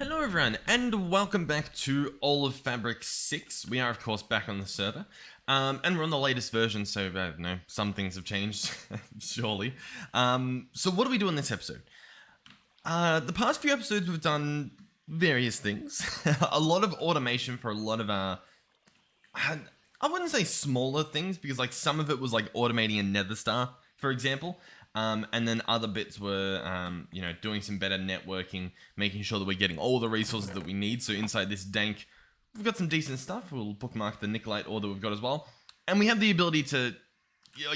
Hello everyone, and welcome back to All of Fabric 6. We are of course back on the server, and we're on the latest version, so I don't know, some things have changed, surely. So what do we do in this episode? The past few episodes we've done various things. A lot of automation for a lot of I wouldn't say smaller things, because like some of it was like automating a nether star, for example. And then other bits were, doing some better networking, making sure that we're getting all the resources that we need. So inside this dank, we've got some decent stuff. We'll bookmark the Nikolite ore that we've got as well. And we have the ability to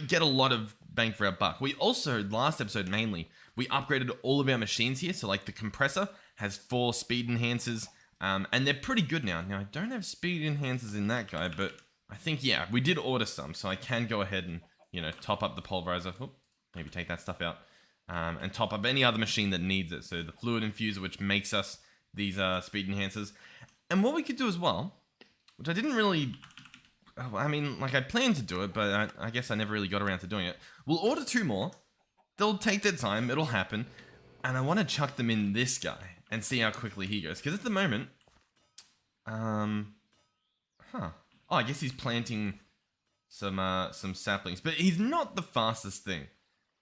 get a lot of bang for our buck. We also, last episode mainly, we upgraded all of our machines here. So like the compressor has 4 speed enhancers, and they're pretty good now. Now I don't have speed enhancers in that guy, but I think, yeah, we did order some. So I can go ahead and, top up the pulverizer. Maybe take that stuff out, and top up any other machine that needs it. So the fluid infuser, which makes us these speed enhancers. And what we could do as well, which I didn't really, I planned to do it, but I guess I never really got around to doing it. We'll order 2 more. They'll take their time. It'll happen. And I want to chuck them in this guy and see how quickly he goes. Because at the moment, Oh, I guess he's planting some saplings, but he's not the fastest thing.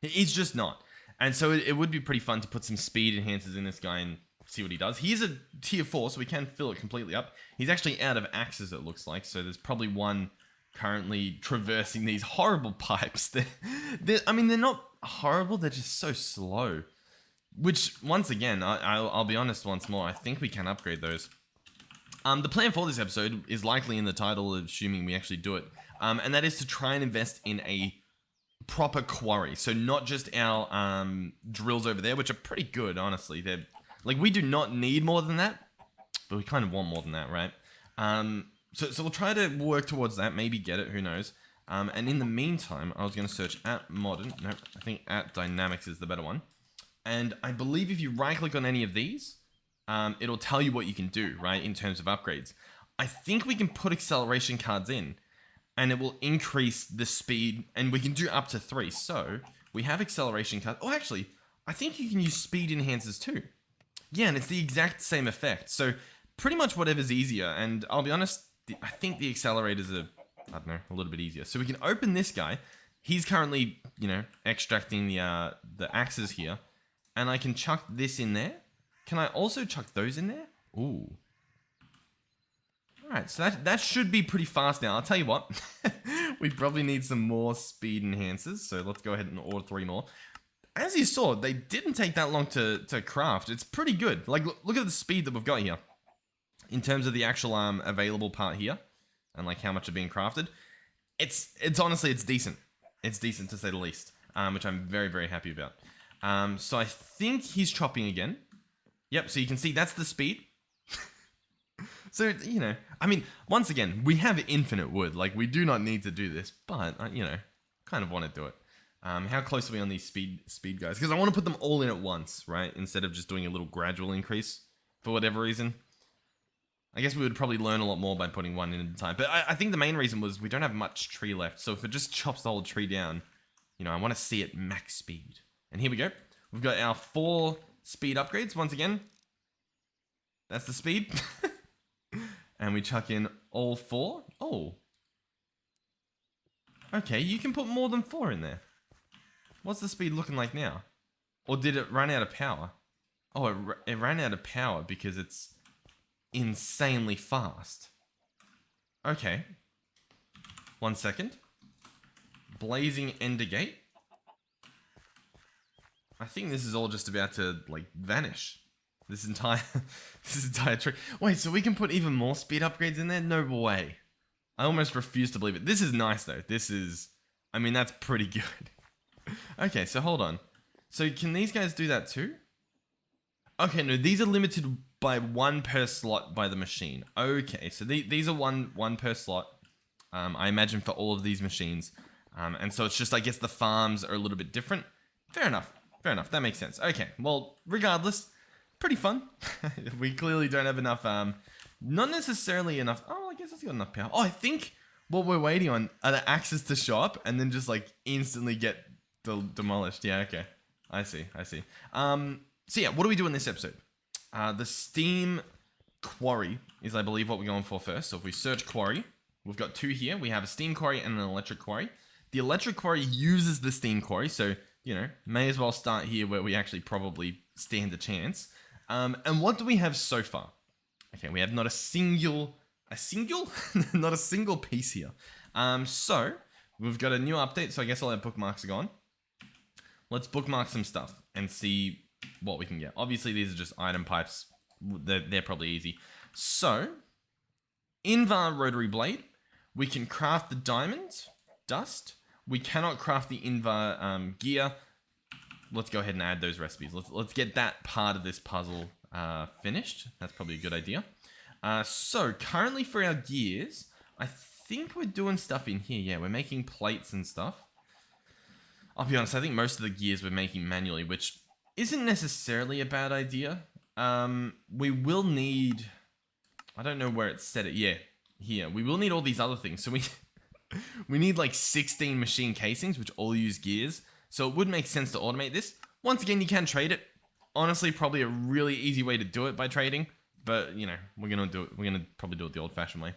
He's just not. And so it would be pretty fun to put some speed enhancers in this guy and see what he does. He is a tier 4, so we can fill it completely up. He's actually out of axes, it looks like. So there's probably one currently traversing these horrible pipes. They're not horrible. They're just so slow. Which, once again, I'll be honest once more, I think we can upgrade those. The plan for this episode is likely in the title, assuming we actually do it. And that is to try and invest in a proper quarry. So not just our drills over there, which are pretty good, honestly. They're like, we do not need more than that, but we kind of want more than that, right? So we'll try to work towards that, maybe get it, who knows. And in the meantime, I was going to search at modern. No, I think at dynamics is the better one. And I believe if you right click on any of these, it'll tell you what you can do, right, in terms of upgrades. I think we can put acceleration cards in, and it will increase the speed, and we can do up to 3. So we have acceleration cards. Oh, actually, I think you can use speed enhancers too. Yeah, and it's the exact same effect. So pretty much whatever's easier. And I'll be honest, I think the accelerators are, a little bit easier. So we can open this guy. He's currently, extracting the axes here. And I can chuck this in there. Can I also chuck those in there? Ooh. Alright, so that should be pretty fast now. I'll tell you what, we probably need some more speed enhancers, so let's go ahead and order 3 more. As you saw, they didn't take that long to craft. It's pretty good. Like, look at the speed that we've got here. In terms of the actual available part here, and like how much are being crafted. It's honestly, it's decent. It's decent to say the least, which I'm very, very happy about. So I think he's chopping again. Yep, so you can see that's the speed. So, once again, we have infinite wood. Like, we do not need to do this, but, kind of want to do it. How close are we on these speed guys? Because I want to put them all in at once, right? Instead of just doing a little gradual increase for whatever reason. I guess we would probably learn a lot more by putting one in at a time. But I think the main reason was we don't have much tree left. So if it just chops the whole tree down, I want to see it max speed. And here we go. We've got our 4 speed upgrades once again. That's the speed. And we chuck in all 4. Oh. Okay, you can put more than 4 in there. What's the speed looking like now? Or did it run out of power? Oh, it ran out of power because it's insanely fast. Okay. 1 second. Blazing Ender Gate. I think this is all just about to, like, vanish. This entire tree. Wait, so we can put even more speed upgrades in there? No way. I almost refuse to believe it. This is nice, though. This is, that's pretty good. Okay, so hold on. So can these guys do that too? Okay, no, these are limited by 1 per slot by the machine. Okay, so these are one per slot. I imagine for all of these machines. And so it's just, I guess the farms are a little bit different. Fair enough. That makes sense. Okay, well, regardless, pretty fun. We clearly don't have enough, not necessarily enough. Oh, I guess it's got enough power. Oh, I think what we're waiting on are the axes to show up and then just like instantly get demolished. Yeah, okay. I see. So yeah, what do we do in this episode? The steam quarry is, I believe, what we're going for first. So if we search quarry, we've got two here. We have a steam quarry and an electric quarry. The electric quarry uses the steam quarry, so, you know, may as well start here where we actually probably stand a chance. And what do we have so far? Okay, we have not a single, not a single piece here. So we've got a new update, so I guess all our bookmarks are gone. Let's bookmark some stuff and see what we can get. Obviously, these are just item pipes. They're probably easy. So, Invar rotary blade. We can craft the diamond dust. We cannot craft the Invar gear. Let's go ahead and add those recipes. Let's get that part of this puzzle finished. That's probably a good idea. So, currently for our gears, I think we're doing stuff in here. Yeah, we're making plates and stuff. I'll be honest, I think most of the gears we're making manually, which isn't necessarily a bad idea. We will need... I don't know where it's set it. Yeah, here. We will need all these other things. So we need like 16 machine casings, which all use gears. So it would make sense to automate this. Once again, you can trade it. Honestly, probably a really easy way to do it by trading. But, you know, we're going to do it. We're going to probably do it the old-fashioned way.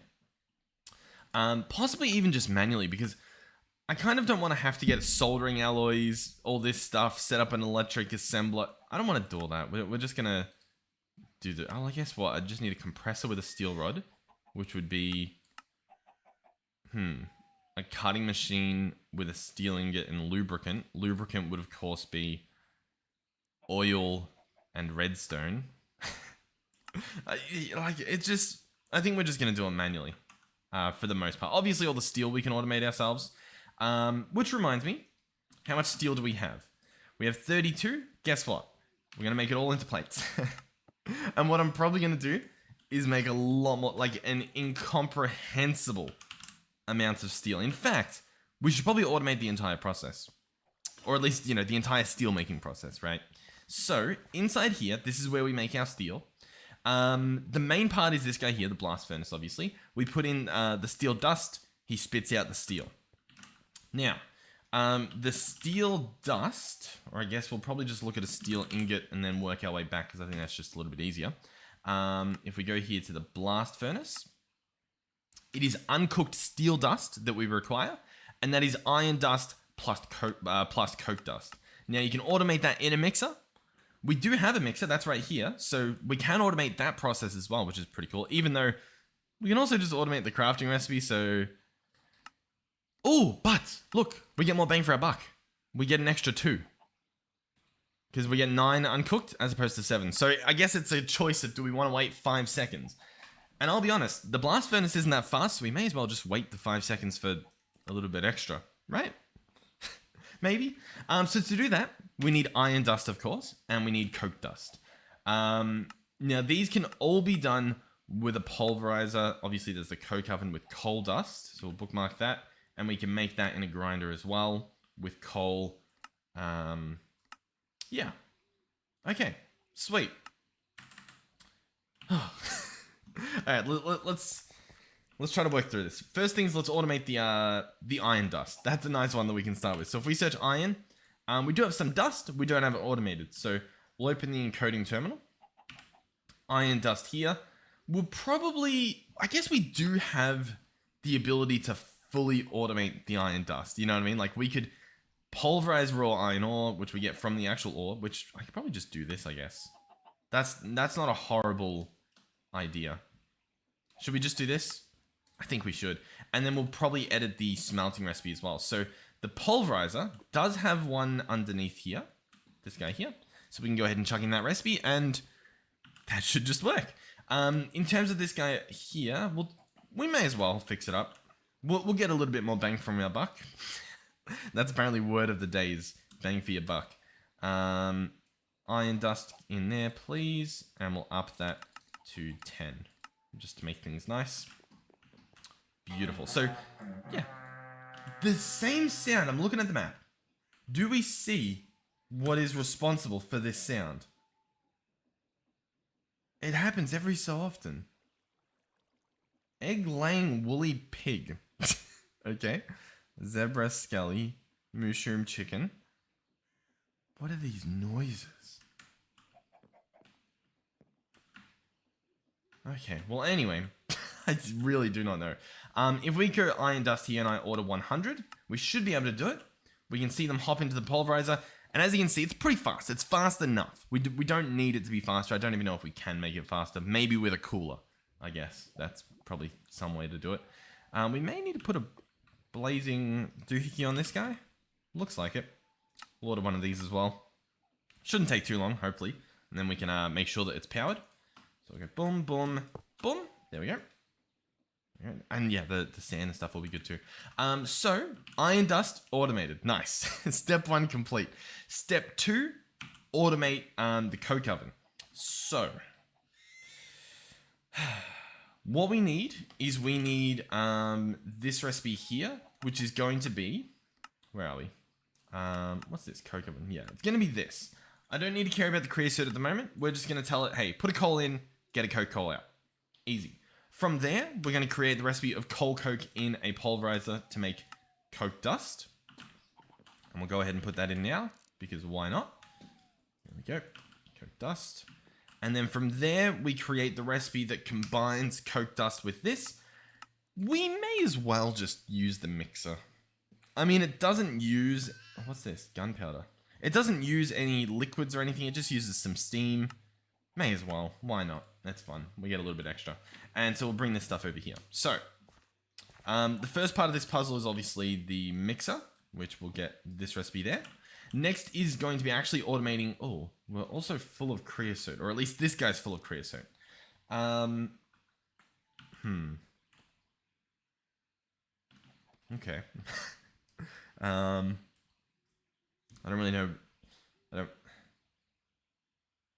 Possibly even just manually, because I kind of don't want to have to get soldering alloys, all this stuff, set up an electric assembler. I don't want to do all that. We're just going to do the... Oh, I guess what? I just need a compressor with a steel rod, which would be... A cutting machine with a steel ingot and lubricant. Lubricant would, of course, be oil and redstone. It's just... I think we're just going to do it manually for the most part. Obviously, all the steel we can automate ourselves. Which reminds me, how much steel do we have? We have 32. Guess what? We're going to make it all into plates. And what I'm probably going to do is make a lot more, like an incomprehensible amount of steel. In fact, we should probably automate the entire process. Or at least, you know, the entire steel making process, right? So, inside here, this is where we make our steel. The main part is this guy here, the blast furnace, obviously. We put in the steel dust. He spits out the steel. Now, the steel dust, or I guess we'll probably just look at a steel ingot and then work our way back, because I think that's just a little bit easier. If we go here to the blast furnace, it is uncooked steel dust that we require, and that is iron dust plus coke dust. Now, you can automate that in a mixer. We do have a mixer, that's right here, so we can automate that process as well, which is pretty cool, even though we can also just automate the crafting recipe, so... Oh, but look, we get more bang for our buck. We get an extra 2. Because we get 9 uncooked as opposed to 7. So I guess it's a choice of do we want to wait 5 seconds. And I'll be honest, the blast furnace isn't that fast, so we may as well just wait the 5 seconds for a little bit extra, right? Maybe. So to do that, we need iron dust, of course, and we need coke dust. Now, these can all be done with a pulverizer. Obviously, there's the coke oven with coal dust, so we'll bookmark that. And we can make that in a grinder as well with coal. Yeah. Okay. Sweet. All right. Let's try to work through this. First things, let's automate the iron dust. That's a nice one that we can start with. So if we search iron, we do have some dust. We don't have it automated. So we'll open the encoding terminal. Iron dust here. We'll probably... I guess we do have the ability to fully automate the iron dust. You know what I mean? Like, we could pulverize raw iron ore, which we get from the actual ore, which I could probably just do this, I guess. That's not a horrible idea. Should we just do this? I think we should. And then we'll probably edit the smelting recipe as well. So the pulverizer does have one underneath here. This guy here. So we can go ahead and chuck in that recipe, and that should just work. In terms of this guy here, we may as well fix it up. We'll get a little bit more bang from our buck. That's apparently word of the day is bang for your buck. Iron dust in there, please. And we'll up that to 10. Just to make things nice. Beautiful. So, yeah. The same sound. I'm looking at the map. Do we see what is responsible for this sound? It happens every so often. Egg-laying woolly pig. Okay. Zebra skelly. Mushroom chicken. What are these noises? Okay, well anyway, I really do not know. If we go iron dust here and I order 100, we should be able to do it. We can see them hop into the pulverizer, and as you can see, it's pretty fast. It's fast enough. We don't need it to be faster. I don't even know if we can make it faster. Maybe with a cooler, I guess. That's probably some way to do it. We may need to put a blazing doohickey on this guy. Looks like it. We'll order one of these as well. Shouldn't take too long, hopefully. And then we can make sure that it's powered. So we go boom, boom, boom. There we go. And yeah, the sand and stuff will be good too. So, iron dust automated. Nice. Step 1 complete. Step 2, automate the coke oven. So, what we need is we need this recipe here, which is going to be... Where are we? What's this? Coke oven. Yeah, it's going to be this. I don't need to care about the creosote at the moment. We're just going to tell it, hey, put a coal in, get a coke coal out. Easy. From there, we're going to create the recipe of coal coke in a pulverizer to make coke dust. And we'll go ahead and put that in now, because why not? There we go. Coke dust. And then from there, we create the recipe that combines coke dust with this. We may as well just use the mixer. I mean, it doesn't use... What's this? Gunpowder. It doesn't use any liquids or anything. It just uses some steam. May as well. Why not? That's fun. We get a little bit extra. And so we'll bring this stuff over here. So, the first part of this puzzle is obviously the mixer, which will get this recipe there. Next is going to be actually automating... Oh, we're also full of creosote. Or at least this guy's full of creosote. Okay. I don't really know.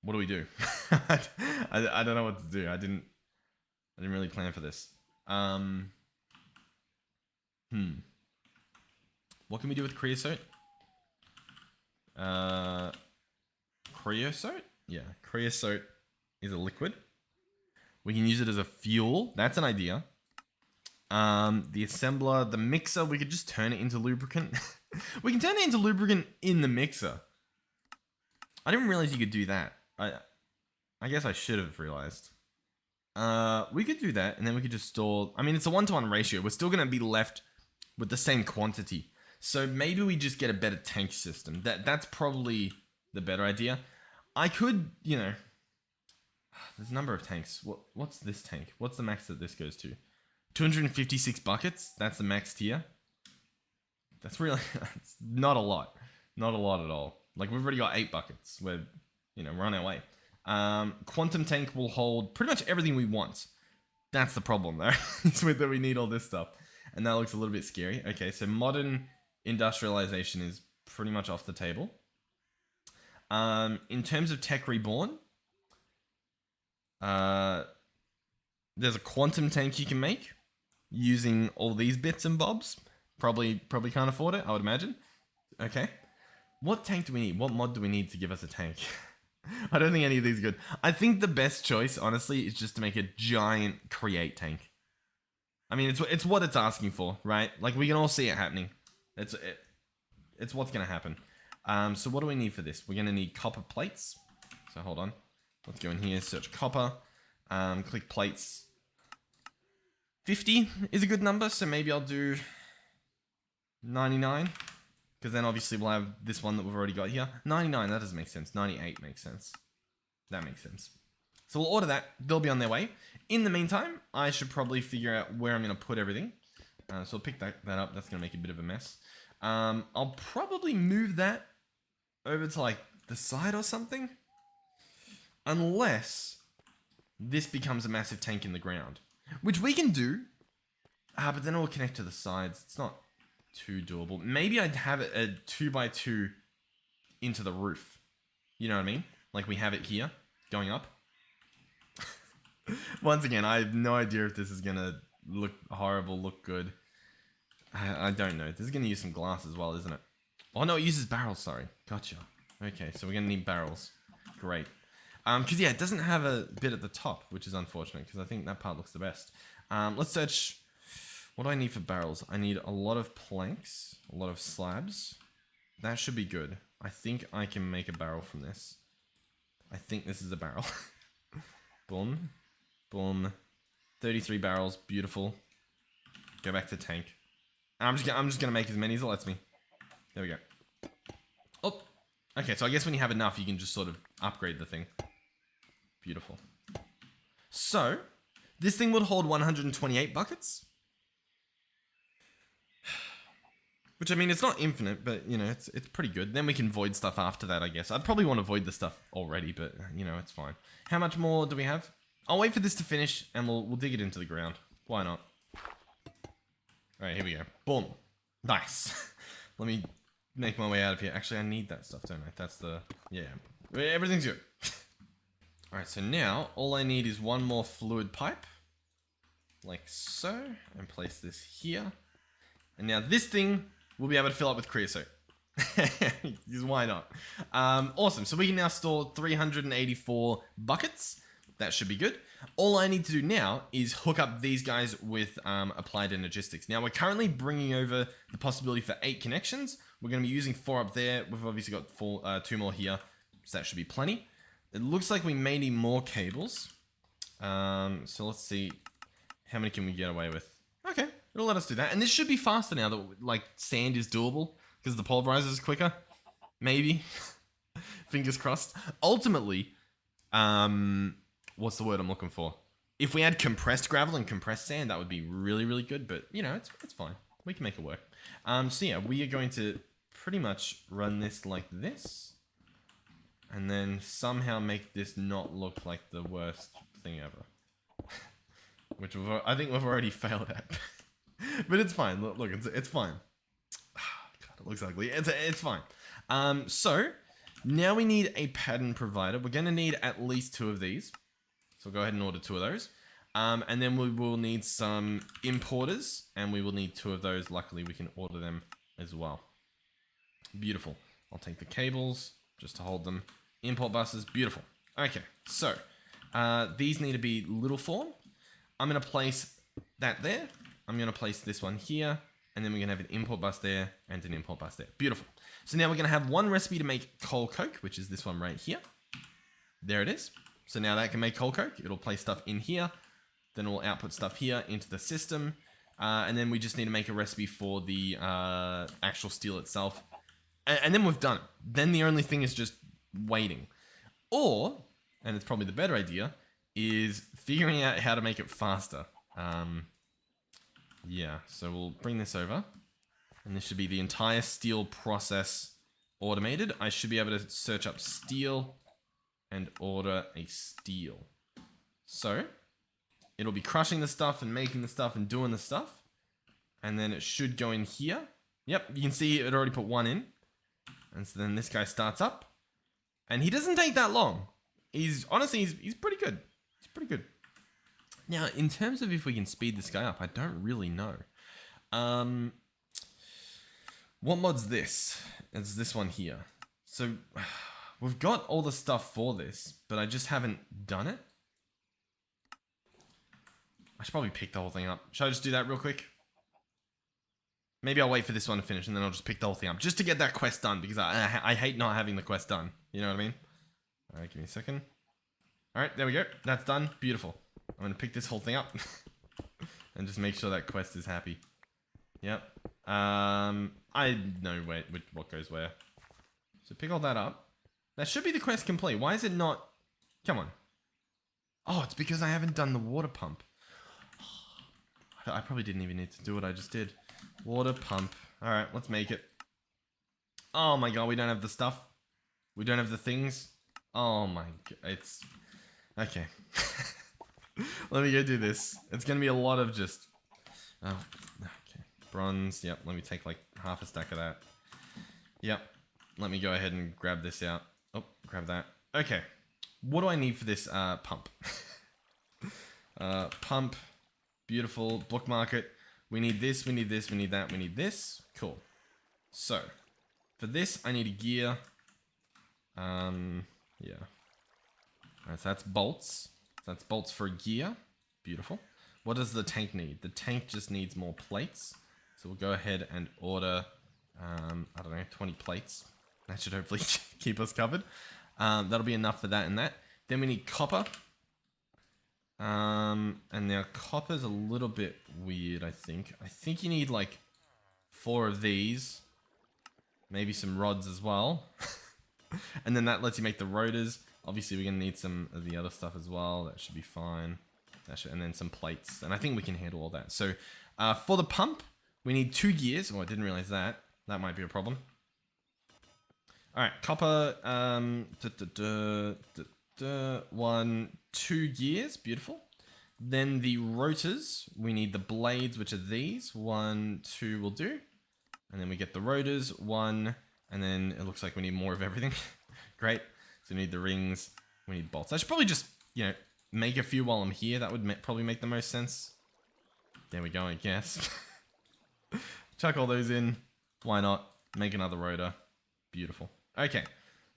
What do we do? I don't know what to do. I didn't really plan for this. What can we do with creosote? Creosote? Yeah, creosote is a liquid. We can use it as a fuel. That's an idea. The assembler, the mixer, we could just turn it into lubricant. We can turn it into lubricant in the mixer. I didn't realize you could do that. I guess I should have realized. We could do that, and then we could just store... I mean, it's a 1-to-1 ratio. We're still going to be left with the same quantity. So maybe we just get a better tank system. That's probably the better idea. I could, you know... There's a number of tanks. What's this tank? What's the max that this goes to? 256 buckets? That's the max tier? That's really... That's not a lot. Not a lot at all. Like, we've already got 8 buckets. We're on our way. Quantum tank will hold pretty much everything we want. That's the problem, though. It's with that we need all this stuff. And that looks a little bit scary. Okay, so modern industrialization is pretty much off the table. In terms of tech reborn, there's a quantum tank you can make using all these bits and bobs. Probably can't afford it, I would imagine. Okay. What tank do we need? What mod do we need to give us a tank? I don't think any of these are good. I think the best choice, honestly, is just to make a giant create tank. I mean, it's what it's asking for, right? Like, we can all see it happening. It's what's going to happen. So what do we need for this? We're going to need copper plates. So hold on. Let's go in here, search copper. Click plates. 50 is a good number, so maybe I'll do 99. Because then obviously we'll have this one that we've already got here. 99, that doesn't make sense. 98 makes sense. That makes sense. So we'll order that. They'll be on their way. In the meantime, I should probably figure out where I'm going to put everything. So I'll pick that up. That's going to make a bit of a mess. I'll probably move that over to like the side or something. Unless this becomes a massive tank in the ground. Which we can do. But then it will connect to the sides. It's not too doable. Maybe I'd have it a 2x2 into the roof. You know what I mean? Like we have it here, going up. Once again, I have no idea if this is gonna look horrible, look good. I don't know. This is gonna use some glass as well, isn't it? Oh no, it uses barrels, sorry. Gotcha. Okay, so we're gonna need barrels. Great. Because yeah, it doesn't have a bit at the top, which is unfortunate, because I think that part looks the best. Let's search... What do I need for barrels? I need a lot of planks, a lot of slabs. That should be good. I think I can make a barrel from this. I think this is a barrel. Boom. Boom. 33 barrels. Beautiful. Go back to tank. I'm just gonna make as many as it lets me. There we go. Oh. Okay, so I guess when you have enough, you can just sort of upgrade the thing. Beautiful. So, this thing would hold 128 buckets. Which, I mean, it's not infinite, but, you know, it's pretty good. Then we can void stuff after that, I guess. I'd probably want to void the stuff already, but, you know, it's fine. How much more do we have? I'll wait for this to finish, and we'll dig it into the ground. Why not? Alright, here we go. Boom. Nice. Let me make my way out of here. Actually, I need that stuff, don't I? That's the... Yeah. Everything's good. Alright, so now, all I need is one more fluid pipe. Like so. And place this here. And now this thing... we'll be able to fill up with creosote. Because why not? Awesome. So we can now store 384 buckets. That should be good. All I need to do now is hook up these guys with applied energistics. Now we're currently bringing over the possibility for 8 connections. We're going to be using 4 up there. We've obviously got 2 more here. So that should be plenty. It looks like we may need more cables. So let's see. How many can we get away with? Okay. It'll let us do that. And this should be faster now that, like, sand is doable. Because the pulverizer is quicker. Maybe. Fingers crossed. Ultimately, what's the word I'm looking for? If we had compressed gravel and compressed sand, that would be really, really good. But, you know, it's fine. We can make it work. So, yeah, we are going to pretty much run this like this. And then somehow make this not look like the worst thing ever. Which I think we've already failed at. But it's fine. Look, it's fine. God, it looks ugly. It's fine. So, now we need a pattern provider. We're going to need at least 2 of these. So we'll go ahead and order 2 of those. And then we will need some importers. And we will need 2 of those. Luckily, we can order them as well. Beautiful. I'll take the cables just to hold them. Import buses. Beautiful. Okay, so these need to be little form. I'm going to place that there. I'm going to place this one here, and then we're going to have an import bus there and an import bus there. Beautiful. So now we're going to have one recipe to make coal coke, which is this one right here. There it is. So now that can make coal coke. It'll place stuff in here. Then it will output stuff here into the system. And then we just need to make a recipe for the actual steel itself. And then we've done it. Then the only thing is just waiting. Or, and it's probably the better idea, is figuring out how to make it faster. Yeah, so we'll bring this over. And this should be the entire steel process automated. I should be able to search up steel and order a steel. So, it'll be crushing the stuff and making the stuff and doing the stuff. And then it should go in here. Yep, you can see it already put 1 in. And so then this guy starts up. And he doesn't take that long. Honestly, he's pretty good. He's pretty good. Now, in terms of if we can speed this guy up, I don't really know. What mod's this? It's this one here. So, we've got all the stuff for this, but I just haven't done it. I should probably pick the whole thing up. Should I just do that real quick? Maybe I'll wait for this one to finish, and then I'll just pick the whole thing up. Just to get that quest done, because I hate not having the quest done. You know what I mean? Alright, give me a second. Alright, there we go. That's done. Beautiful. I'm going to pick this whole thing up. And just make sure that quest is happy. Yep. I know what goes where. So pick all that up. That should be the quest complete. Why is it not... Come on. Oh, it's because I haven't done the water pump. I probably didn't even need to do what I just did. Water pump. Alright, let's make it. Oh my god, we don't have the stuff. We don't have the things. Oh my god, it's... Okay. Let me go do this. It's gonna be a lot of just... Oh, okay. Bronze, yep, let me take like half a stack of that. Yep, let me go ahead and grab this out. Oh, grab that. Okay, what do I need for this pump? Pump, beautiful, bookmark it. We need this, we need this, we need that, we need this. Cool. So, for this, I need a gear. Yeah. Alright, so that's bolts. So that's bolts for a gear. Beautiful. What does the tank need? The tank just needs more plates. So we'll go ahead and order, I don't know, 20 plates. That should hopefully keep us covered. That'll be enough for that and that. Then we need copper. And now copper's a little bit weird, I think. I think you need like 4 of these. Maybe some rods as well. And then that lets you make the rotors. Obviously, we're going to need some of the other stuff as well. That should be fine. And then some plates. And I think we can handle all that. So, for the pump, we need 2 gears. Oh, I didn't realize that. That might be a problem. Alright, copper. 2 gears. Beautiful. Then the rotors. We need the blades, which are these. 1, 2 will do. And then we get the rotors. 1. And then it looks like we need more of everything. Great. So we need the rings. We need bolts. I should probably just, you know, make a few while I'm here. That would probably make the most sense. There we go, I guess. Chuck all those in. Why not? Make another rotor. Beautiful. Okay.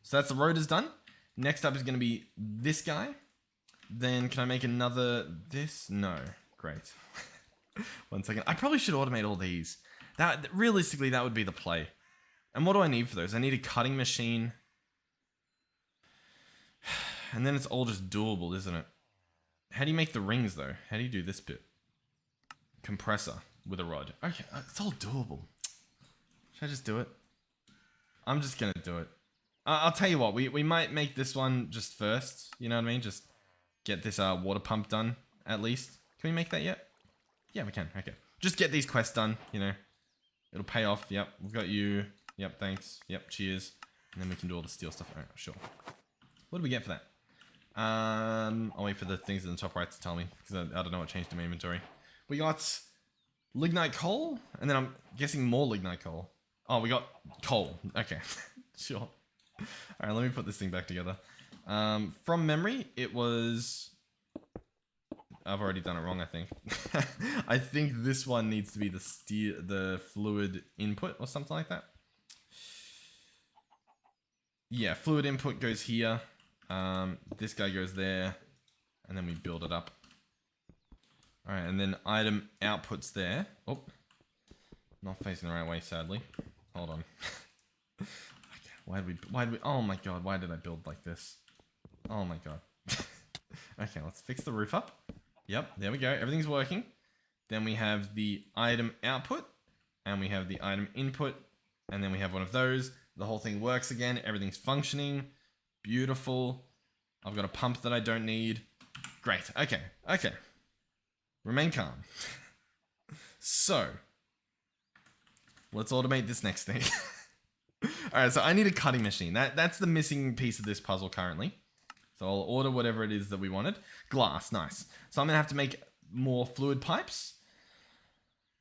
So that's the rotors done. Next up is going to be this guy. Then can I make another this? No. Great. 1 second. I probably should automate all these. Realistically, that would be the play. And what do I need for those? I need a cutting machine. And then it's all just doable, isn't it? How do you make the rings, though? How do you do this bit? Compressor with a rod. Okay, it's all doable. Should I just do it? I'm just going to do it. I'll tell you what. We might make this one just first. You know what I mean? Just get this water pump done, at least. Can we make that yet? Yeah, we can. Okay. Just get these quests done, you know. It'll pay off. Yep, we've got you. Yep, thanks. Yep, cheers. And then we can do all the steel stuff. Alright, sure. What do we get for that? I'll wait for the things in the top right to tell me, because I don't know what changed in my inventory. We got lignite coal, and then I'm guessing more lignite coal. Oh, we got coal. Okay, sure. Alright, let me put this thing back together. From memory, it was... I've already done it wrong, I think. I think this one needs to be the fluid input or something like that. Yeah, fluid input goes here. This guy goes there. And then we build it up. Alright, and then item output's there. Oh. Not facing the right way, sadly. Hold on. Why did we... Oh my god, why did I build like this? Oh my god. Okay, let's fix the roof up. Yep, there we go. Everything's working. Then we have the item output. And we have the item input. And then we have one of those. The whole thing works again. Everything's functioning. Beautiful. I've got a pump that I don't need. Great. Okay. Okay. Remain calm. So, let's automate this next thing. Alright, so I need a cutting machine. That's the missing piece of this puzzle currently. So I'll order whatever it is that we wanted. Glass, nice. So I'm going to have to make more fluid pipes.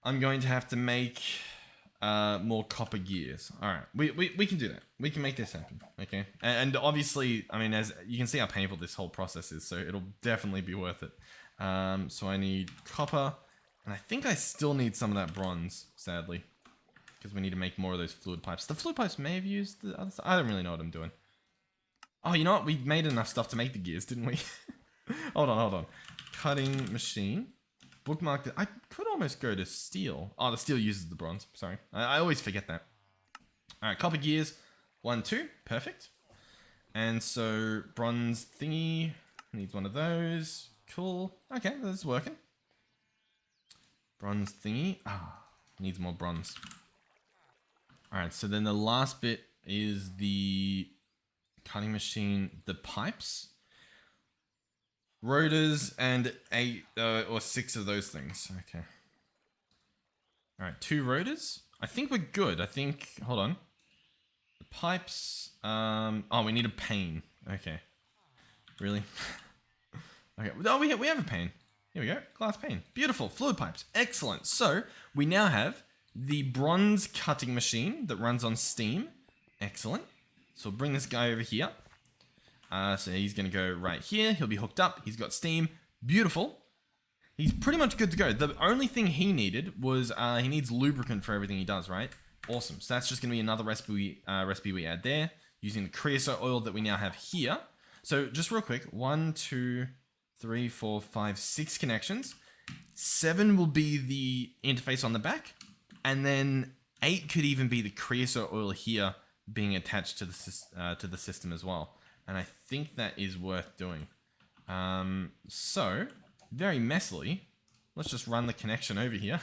I'm going to have to make more copper gears. Alright, we can do that. We can make this happen, okay? And obviously, I mean, as you can see how painful this whole process is, so it'll definitely be worth it. So I need copper, and I think I still need some of that bronze, sadly. Because we need to make more of those fluid pipes. The fluid pipes may have used the other stuff. I don't really know what I'm doing. Oh, you know what? We made enough stuff to make the gears, didn't we? Hold on. Cutting machine. Bookmark. I could almost go to steel. Oh, the steel uses the bronze. Sorry. I always forget that. Alright, copper gears. 1, 2. Perfect. And so, bronze thingy. Needs one of those. Cool. Okay, that's working. Bronze thingy. Needs more bronze. Alright, so then the last bit is the cutting machine, the pipes, rotors, and 8 or 6 of those things. Okay. Alright, 2 rotors. I think we're good. Hold on. The pipes, oh, we need a pane. Okay. Really? Okay. Oh, we have a pane. Here we go. Glass pane. Beautiful. Fluid pipes. Excellent. So, we now have the bronze cutting machine that runs on steam. Excellent. So we'll bring this guy over here. So he's going to go right here. He'll be hooked up. He's got steam. Beautiful. He's pretty much good to go. The only thing he needed was he needs lubricant for everything he does, right? Awesome. So that's just going to be another recipe we add there using the creosote oil that we now have here. So just real quick. 1, 2, 3, 4, 5, 6 connections. 7 will be the interface on the back. And then 8 could even be the creosote oil here being attached to the system as well. And I think that is worth doing. So very messily, let's just run the connection over here.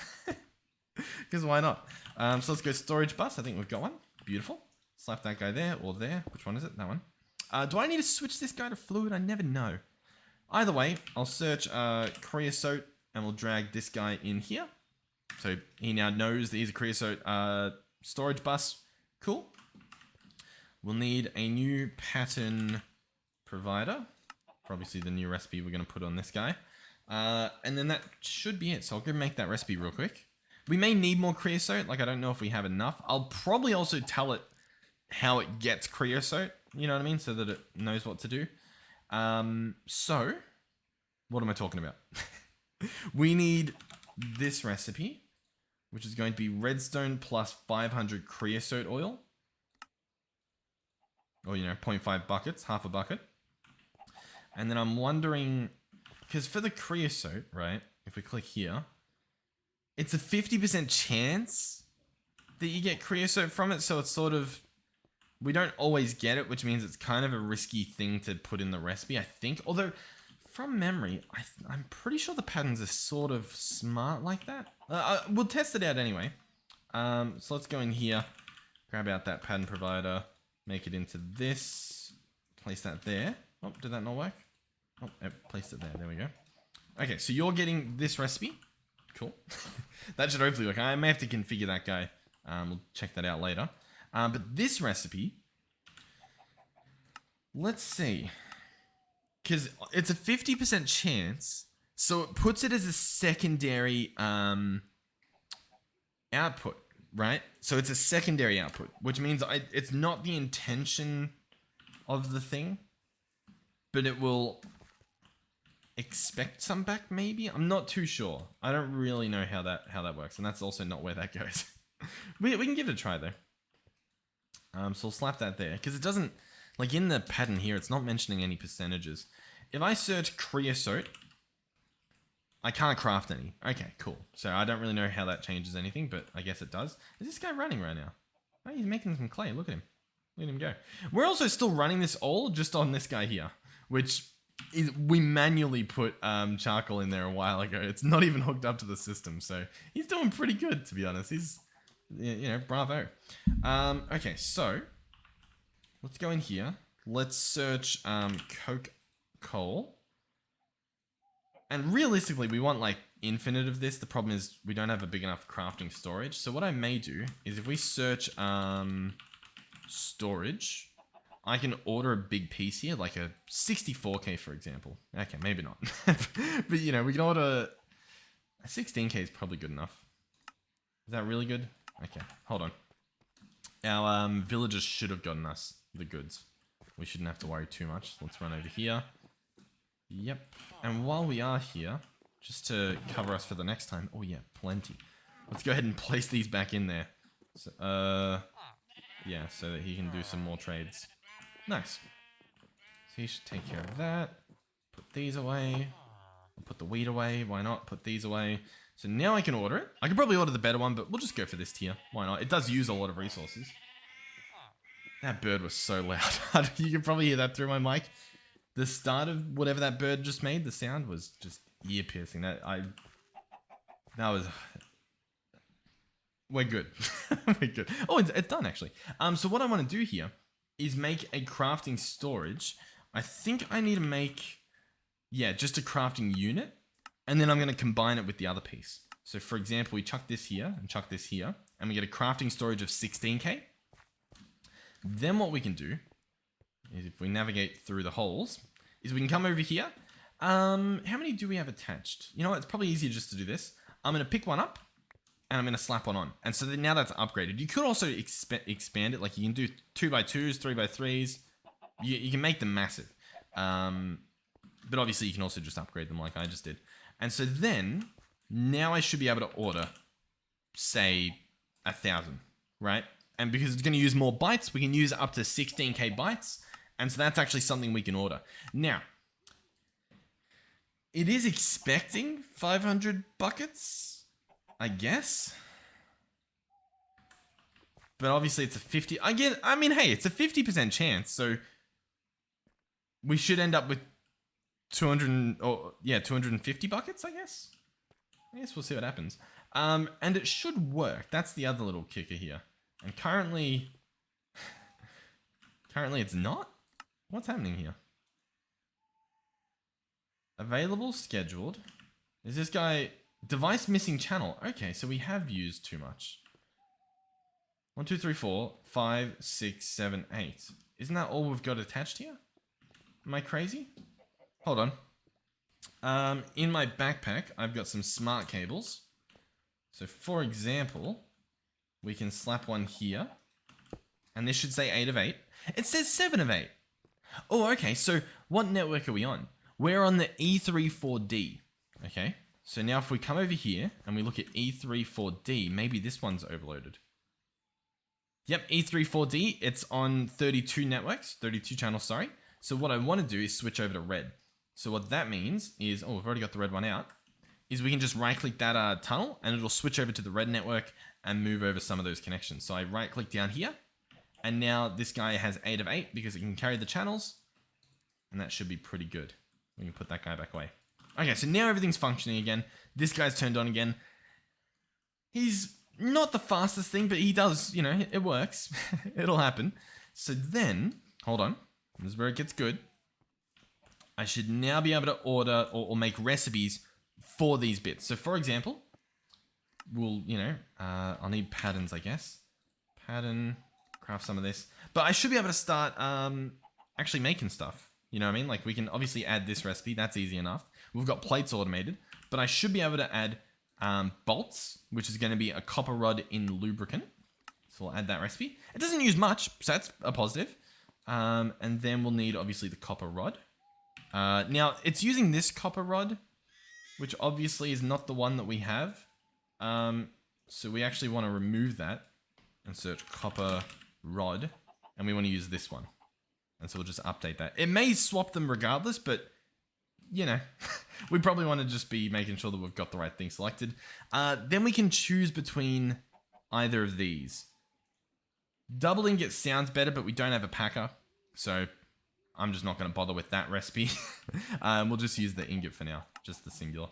Because why not? So let's go storage bus. I think we've got one. Beautiful. Slap that guy there or there. Which one is it? That one. Do I need to switch this guy to fluid? I never know. Either way, I'll search creosote and we'll drag this guy in here. So he now knows that he's a creosote storage bus. Cool. We'll need a new pattern provider. Obviously the new recipe we're going to put on this guy. And then that should be it. So I'll go make that recipe real quick. We may need more creosote. Like, I don't know if we have enough. I'll probably also tell it how it gets creosote. You know what I mean? So that it knows what to do. So, what am I talking about? We need this recipe, which is going to be redstone plus 500 creosote oil. Or, 0.5 buckets, half a bucket. And then I'm wondering, because for the creosote, right, if we click here, it's a 50% chance that you get creosote from it, so it's sort of, we don't always get it, which means it's kind of a risky thing to put in the recipe, I think. Although, from memory, I'm pretty sure the patterns are sort of smart like that. We'll test it out anyway. So let's go in here, grab out that pattern provider, make it into this, place that there. Oh, did that not work? Oh, I placed it there. There we go. Okay, so you're getting this recipe. Cool. That should hopefully work. I may have to configure that guy. We'll check that out later. But this recipe, let's see. Because it's a 50% chance, so it puts it as a secondary output, right? So it's a secondary output, which means it's not the intention of the thing, but it will expect some back, maybe? I'm not too sure. I don't really know how that works, and that's also not where that goes. we can give it a try, though. So we'll slap that there, because it doesn't, like in the pattern here, it's not mentioning any percentages. If I search creosote, I can't craft any. Okay, cool. So I don't really know how that changes anything, but I guess it does. Is this guy running right now? Oh, he's making some clay. Look at him. Look at him go. We're also still running this all just on this guy here, which is, we manually put charcoal in there a while ago. It's not even hooked up to the system, so he's doing pretty good, to be honest. He's, bravo. Okay, so let's go in here. Let's search coke coal. And realistically, we want like infinite of this. The problem is we don't have a big enough crafting storage. So what I may do is if we search storage, I can order a big piece here, like a 64k, for example. Okay, maybe not. But, we can order a 16k is probably good enough. Is that really good? Okay, hold on. Our villagers should have gotten us the goods. We shouldn't have to worry too much. Let's run over here. Yep. And while we are here, just to cover us for the next time. Oh, yeah, plenty. Let's go ahead and place these back in there. So, yeah, so that he can do some more trades. Nice. So he should take care of that. Put these away. I'll put the wheat away. Why not? Put these away. So now I can order it. I could probably order the better one, but we'll just go for this tier. Why not? It does use a lot of resources. That bird was so loud. You can probably hear that through my mic. The start of whatever that bird just made, the sound was just ear-piercing. We're good. We're good. Oh, it's done, actually. So what I want to do here is make a crafting storage. I think I need to make, just a crafting unit. And then I'm going to combine it with the other piece. So for example, we chuck this here and chuck this here. And we get a crafting storage of 16k. Then what we can do is if we navigate through the holes, is we can come over here. How many do we have attached? You know what? It's probably easier just to do this. I'm going to pick one up and I'm going to slap one on. And so now that's upgraded. You could also expand it. Like you can do 2x2s, 3x3s. You can make them massive. But obviously you can also just upgrade them like I just did. And so then, now I should be able to order, say, 1,000, right? And because it's going to use more bytes, we can use up to 16k bytes. And so that's actually something we can order. Now, it is expecting 500 buckets, I guess. But obviously it's a 50... hey, it's a 50% chance. So we should end up with 250 buckets, I guess. I guess we'll see what happens. And it should work. That's the other little kicker here. And currently it's not. What's happening here? Available, scheduled. Is this guy... Device missing channel. Okay, so we have used too much. 1, 2, 3, 4, 5, 6, 7, 8. Isn't that all we've got attached here? Am I crazy? Hold on. In my backpack, I've got some smart cables. So for example, we can slap one here. And this should say 8 of 8. It says 7 of 8. Oh, okay. So what network are we on? We're on the Ep34. Okay. So now if we come over here and we look at Ep34, maybe this one's overloaded. Yep, Ep34, it's on 32 networks, 32 channels, sorry. So what I want to do is switch over to red. So what that means is, oh, we've already got the red one out, is we can just right click that tunnel and it'll switch over to the red network and move over some of those connections. So I right click down here and now this guy has 8 of 8 because it can carry the channels and that should be pretty good. We can put that guy back away. Okay, so now everything's functioning again. This guy's turned on again. He's not the fastest thing, but he does, you know, it works. It'll happen. So then, hold on. This is where it gets good. I should now be able to order or make recipes for these bits. So for example, we'll, you know, I'll need patterns, I guess. Pattern, craft some of this. But I should be able to start actually making stuff. You know what I mean? Like we can obviously add this recipe. That's easy enough. We've got plates automated, but I should be able to add bolts, which is going to be a copper rod in lubricant. So we'll add that recipe. It doesn't use much, so that's a positive. And then we'll need obviously the copper rod. Now it's using this copper rod, which obviously is not the one that we have. So we actually want to remove that and search copper rod, and we want to use this one. And so we'll just update that. It may swap them regardless, but, you know, we probably want to just be making sure that we've got the right thing selected. Then we can choose between either of these. Double ingot sounds better, but we don't have a packer. So I'm just not going to bother with that recipe. We'll just use the ingot for now, just the singular.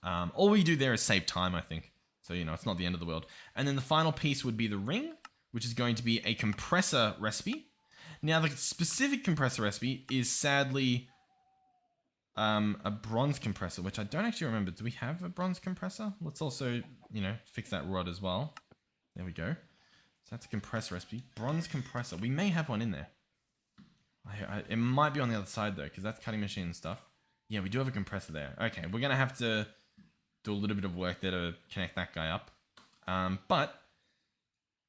All we do there is save time, I think. So, you know, it's not the end of the world. And then the final piece would be the ring, which is going to be a compressor recipe. Now, the specific compressor recipe is sadly a bronze compressor, which I don't actually remember. Do we have a bronze compressor? Let's also, you know, fix that rod as well. There we go. So that's a compressor recipe. Bronze compressor. We may have one in there. It might be on the other side, though, because that's cutting machine and stuff. Yeah, we do have a compressor there. Okay, we're going to have to do a little bit of work there to connect that guy up. But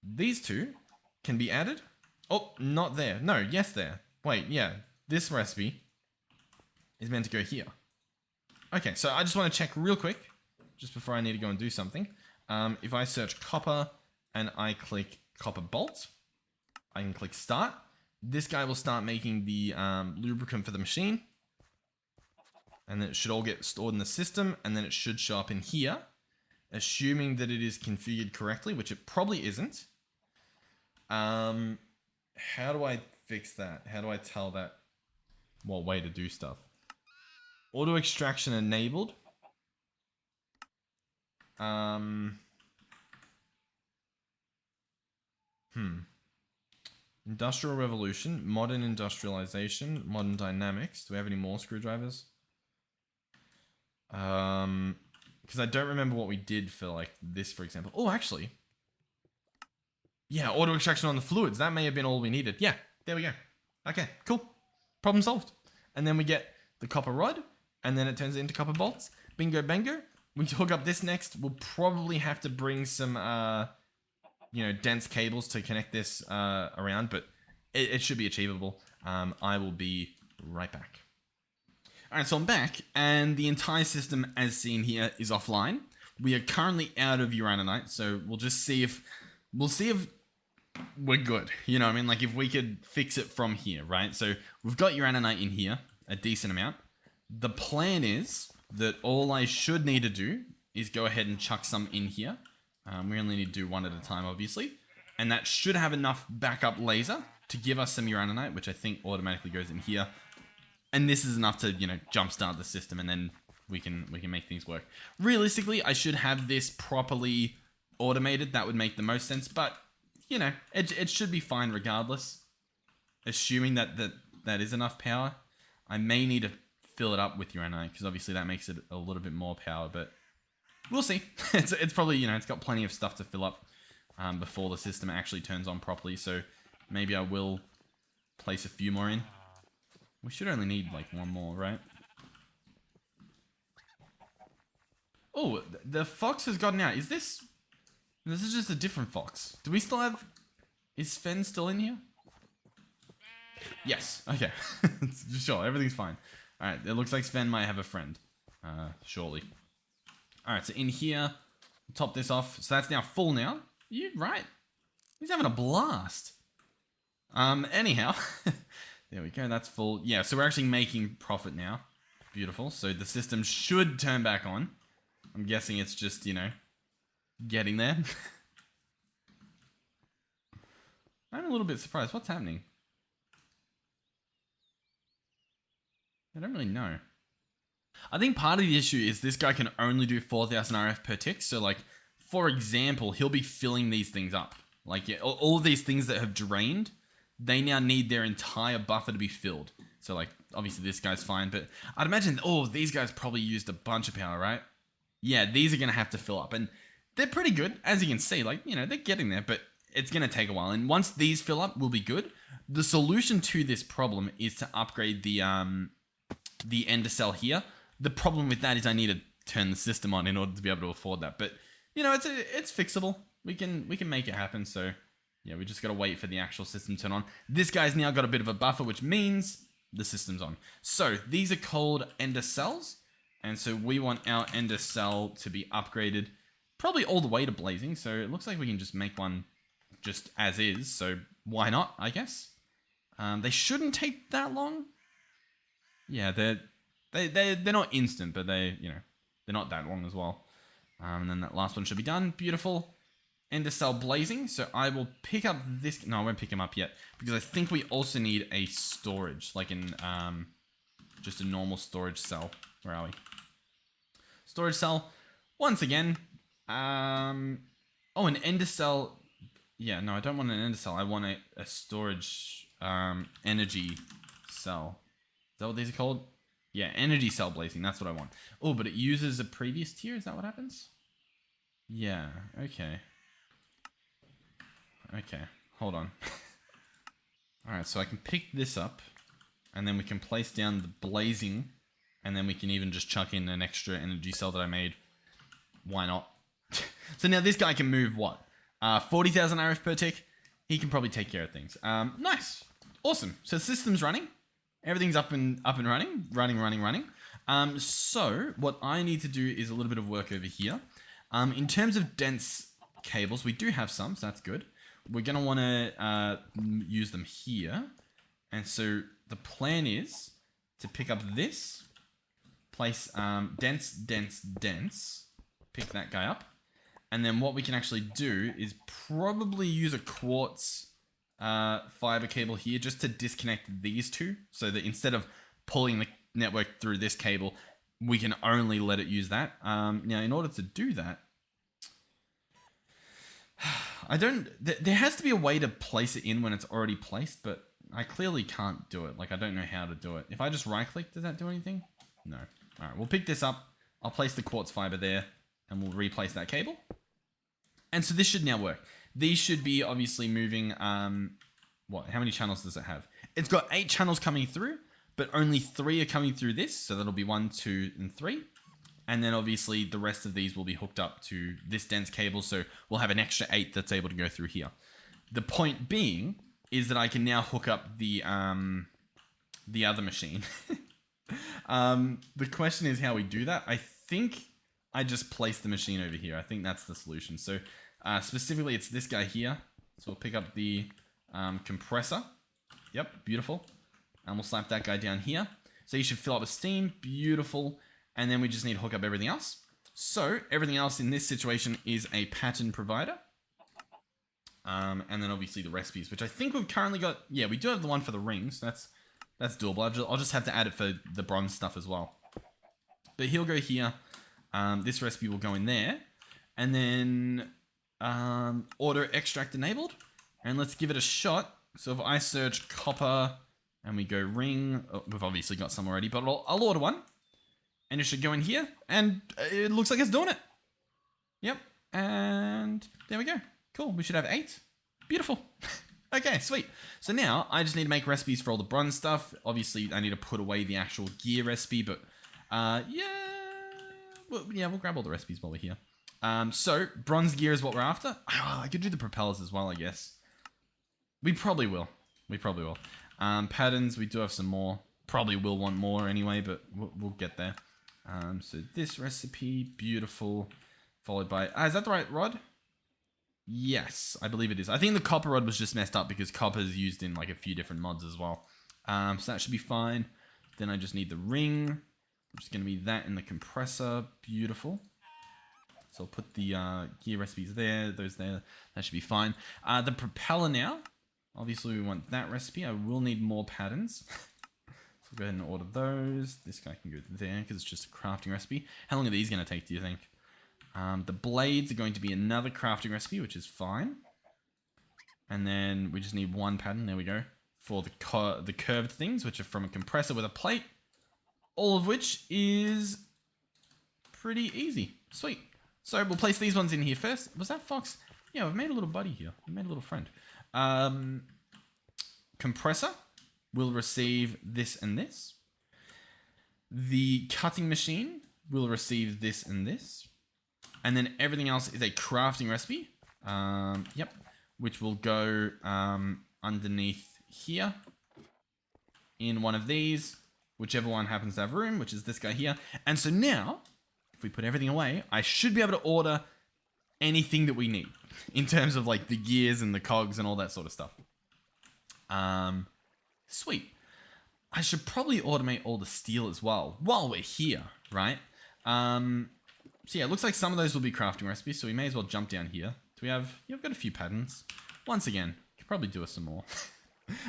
these two can be added. Oh, not there. No, yes there. Wait, yeah. This recipe is meant to go here. Okay, so I just want to check real quick, just before I need to go and do something. If I search copper and I click copper bolt, I can click start. This guy will start making the lubricant for the machine. And then it should all get stored in the system, and then it should show up in here, assuming that it is configured correctly, which it probably isn't. How do I fix that? How do I tell that what way to do stuff? Auto extraction enabled. Industrial revolution, modern industrialization, modern dynamics. Do we have any more screwdrivers? Because I don't remember what we did for like this, for example. Oh, actually. Yeah, auto extraction on the fluids. That may have been all we needed. Yeah, there we go. Okay, cool. Problem solved. And then we get the copper rod, and then it turns it into copper bolts. Bingo, bango. We hook up this next. We'll probably have to bring some, you know, dense cables to connect this around, but it should be achievable. I will be right back. All right, so I'm back, and the entire system, as seen here, is offline. We are currently out of uraninite, so we'll just see if we're good. You know what I mean? Like if we could fix it from here, right? So we've got uraninite in here, a decent amount. The plan is that all I should need to do is go ahead and chuck some in here. We only need to do one at a time, obviously. And that should have enough backup laser to give us some uraninite, which I think automatically goes in here. And this is enough to, you know, jumpstart the system, and then we can make things work. Realistically, I should have this properly automated. That would make the most sense, but you know, it should be fine regardless. Assuming that is enough power. I may need to fill it up with uranite, because obviously that makes it a little bit more power, but we'll see. It's probably, you know, it's got plenty of stuff to fill up before the system actually turns on properly, so maybe I will place a few more in. We should only need like one more, right? Oh, the fox has gotten out. Is this... This is just a different fox. Do we still have... Is Sven still in here? Yes. Okay. Sure, everything's fine. Alright, it looks like Sven might have a friend. Surely. Alright, so in here, top this off. So that's now full now. You're right. He's having a blast. Anyhow. There we go, that's full. Yeah, so we're actually making profit now. Beautiful. So the system should turn back on. I'm guessing it's just, you know, getting there. I'm a little bit surprised. What's happening? I don't really know. I think part of the issue is this guy can only do 4,000 RF per tick. So, like, for example, he'll be filling these things up. Like, yeah, all of these things that have drained, they now need their entire buffer to be filled. So, like, obviously this guy's fine, but I'd imagine, oh, these guys probably used a bunch of power, right? Yeah, these are going to have to fill up. And they're pretty good, as you can see. Like, you know, they're getting there, but it's going to take a while. And once these fill up, we'll be good. The solution to this problem is to upgrade the ender cell here. The problem with that is I need to turn the system on in order to be able to afford that. But, you know, it's fixable. We can make it happen. So, yeah, we just got to wait for the actual system to turn on. This guy's now got a bit of a buffer, which means the system's on. So, these are called ender cells. And so we want our ender cell to be upgraded probably all the way to blazing. So, it looks like we can just make one just as is. So, why not, I guess? They shouldn't take that long. Yeah, they're not instant, but they're not that long as well. And then that last one should be done. Beautiful. Ender cell blazing. So I will pick up this. No, I won't pick him up yet because I think we also need a storage, like in just a normal storage cell. Where are we? Storage cell. Once again. Oh, an ender cell. Yeah, no, I don't want an ender cell. I want a storage energy cell. Is that what these are called? Yeah, energy cell blazing. That's what I want. Oh, but it uses a previous tier? Is that what happens? Yeah, okay. Okay, hold on. Alright, so I can pick this up, and then we can place down the blazing, and then we can even just chuck in an extra energy cell that I made. Why not? So now this guy can move what? 40,000 RF per tick. He can probably take care of things. Nice. Awesome. So the system's running. Everything's up and running. Running. So what I need to do is a little bit of work over here. In terms of dense cables, we do have some, so that's good. We're going to want to use them here. And so the plan is to pick up this, place dense, pick that guy up. And then what we can actually do is probably use a quartz fiber cable here just to disconnect these two. So that instead of pulling the network through this cable, we can only let it use that. Now, in order to do that, there has to be a way to place it in when it's already placed, but I clearly can't do it. Like, I don't know how to do it. If I just right click, does that do anything? No. All right, we'll pick this up. I'll place the quartz fiber there and we'll replace that cable. And so this should now work. These should be obviously moving, what? How many channels does it have? It's got 8 channels coming through, but only 3 are coming through this. So that'll be 1, 2, and 3. And then obviously the rest of these will be hooked up to this dense cable. So we'll have an extra 8 that's able to go through here. The point being is that I can now hook up the other machine. The question is how we do that. I think I just place the machine over here. I think that's the solution. So specifically it's this guy here. So we'll pick up the compressor. Yep, beautiful. And we'll slap that guy down here. So you should fill up with steam. Beautiful. And then we just need to hook up everything else. So everything else in this situation is a pattern provider. And then obviously the recipes, which I think we've currently got. Yeah, we do have the one for the rings. That's That's doable. I'll just have to add it for the bronze stuff as well. But he'll go here. This recipe will go in there. And then auto extract enabled. And let's give it a shot. So if I search copper and we go ring, oh, we've obviously got some already, but I'll order one. And it should go in here. And it looks like it's doing it. Yep. And there we go. Cool. We should have 8. Beautiful. Okay, sweet. So now I just need to make recipes for all the bronze stuff. Obviously, I need to put away the actual gear recipe, but we'll grab all the recipes while we're here. So bronze gear is what we're after. Oh, I could do the propellers as well, I guess. We probably will. Patterns, we do have some more. Probably will want more anyway, but we'll get there. So this recipe, beautiful. Followed by, is that the right rod? Yes, I believe it is. I think the copper rod was just messed up because copper is used in like a few different mods as well. So that should be fine. Then I just need the ring, which is going to be that in the compressor. Beautiful. So I'll put the gear recipes there, those there. That should be fine. The propeller now. Obviously, we want that recipe. I will need more patterns. So go ahead and order those. This guy can go there because it's just a crafting recipe. How long are these going to take, do you think? The blades are going to be another crafting recipe, which is fine. And then we just need one pattern. There we go. For the curved things, which are from a compressor with a plate. All of which is pretty easy. Sweet. So we'll place these ones in here first. Was that Fox? Yeah, we've made a little buddy here. We made a little friend. Compressor will receive this and this. The cutting machine will receive this and this. And then everything else is a crafting recipe. Yep. Which will go underneath here. In one of these. Whichever one happens to have room, which is this guy here. And so now, if we put everything away, I should be able to order anything that we need. In terms of like the gears and the cogs and all that sort of stuff. Sweet. I should probably automate all the steel as well. While we're here, right? So yeah, it looks like some of those will be crafting recipes, so we may as well jump down here. Do we have... Yeah, I've got a few patterns. Once again, could probably do us some more.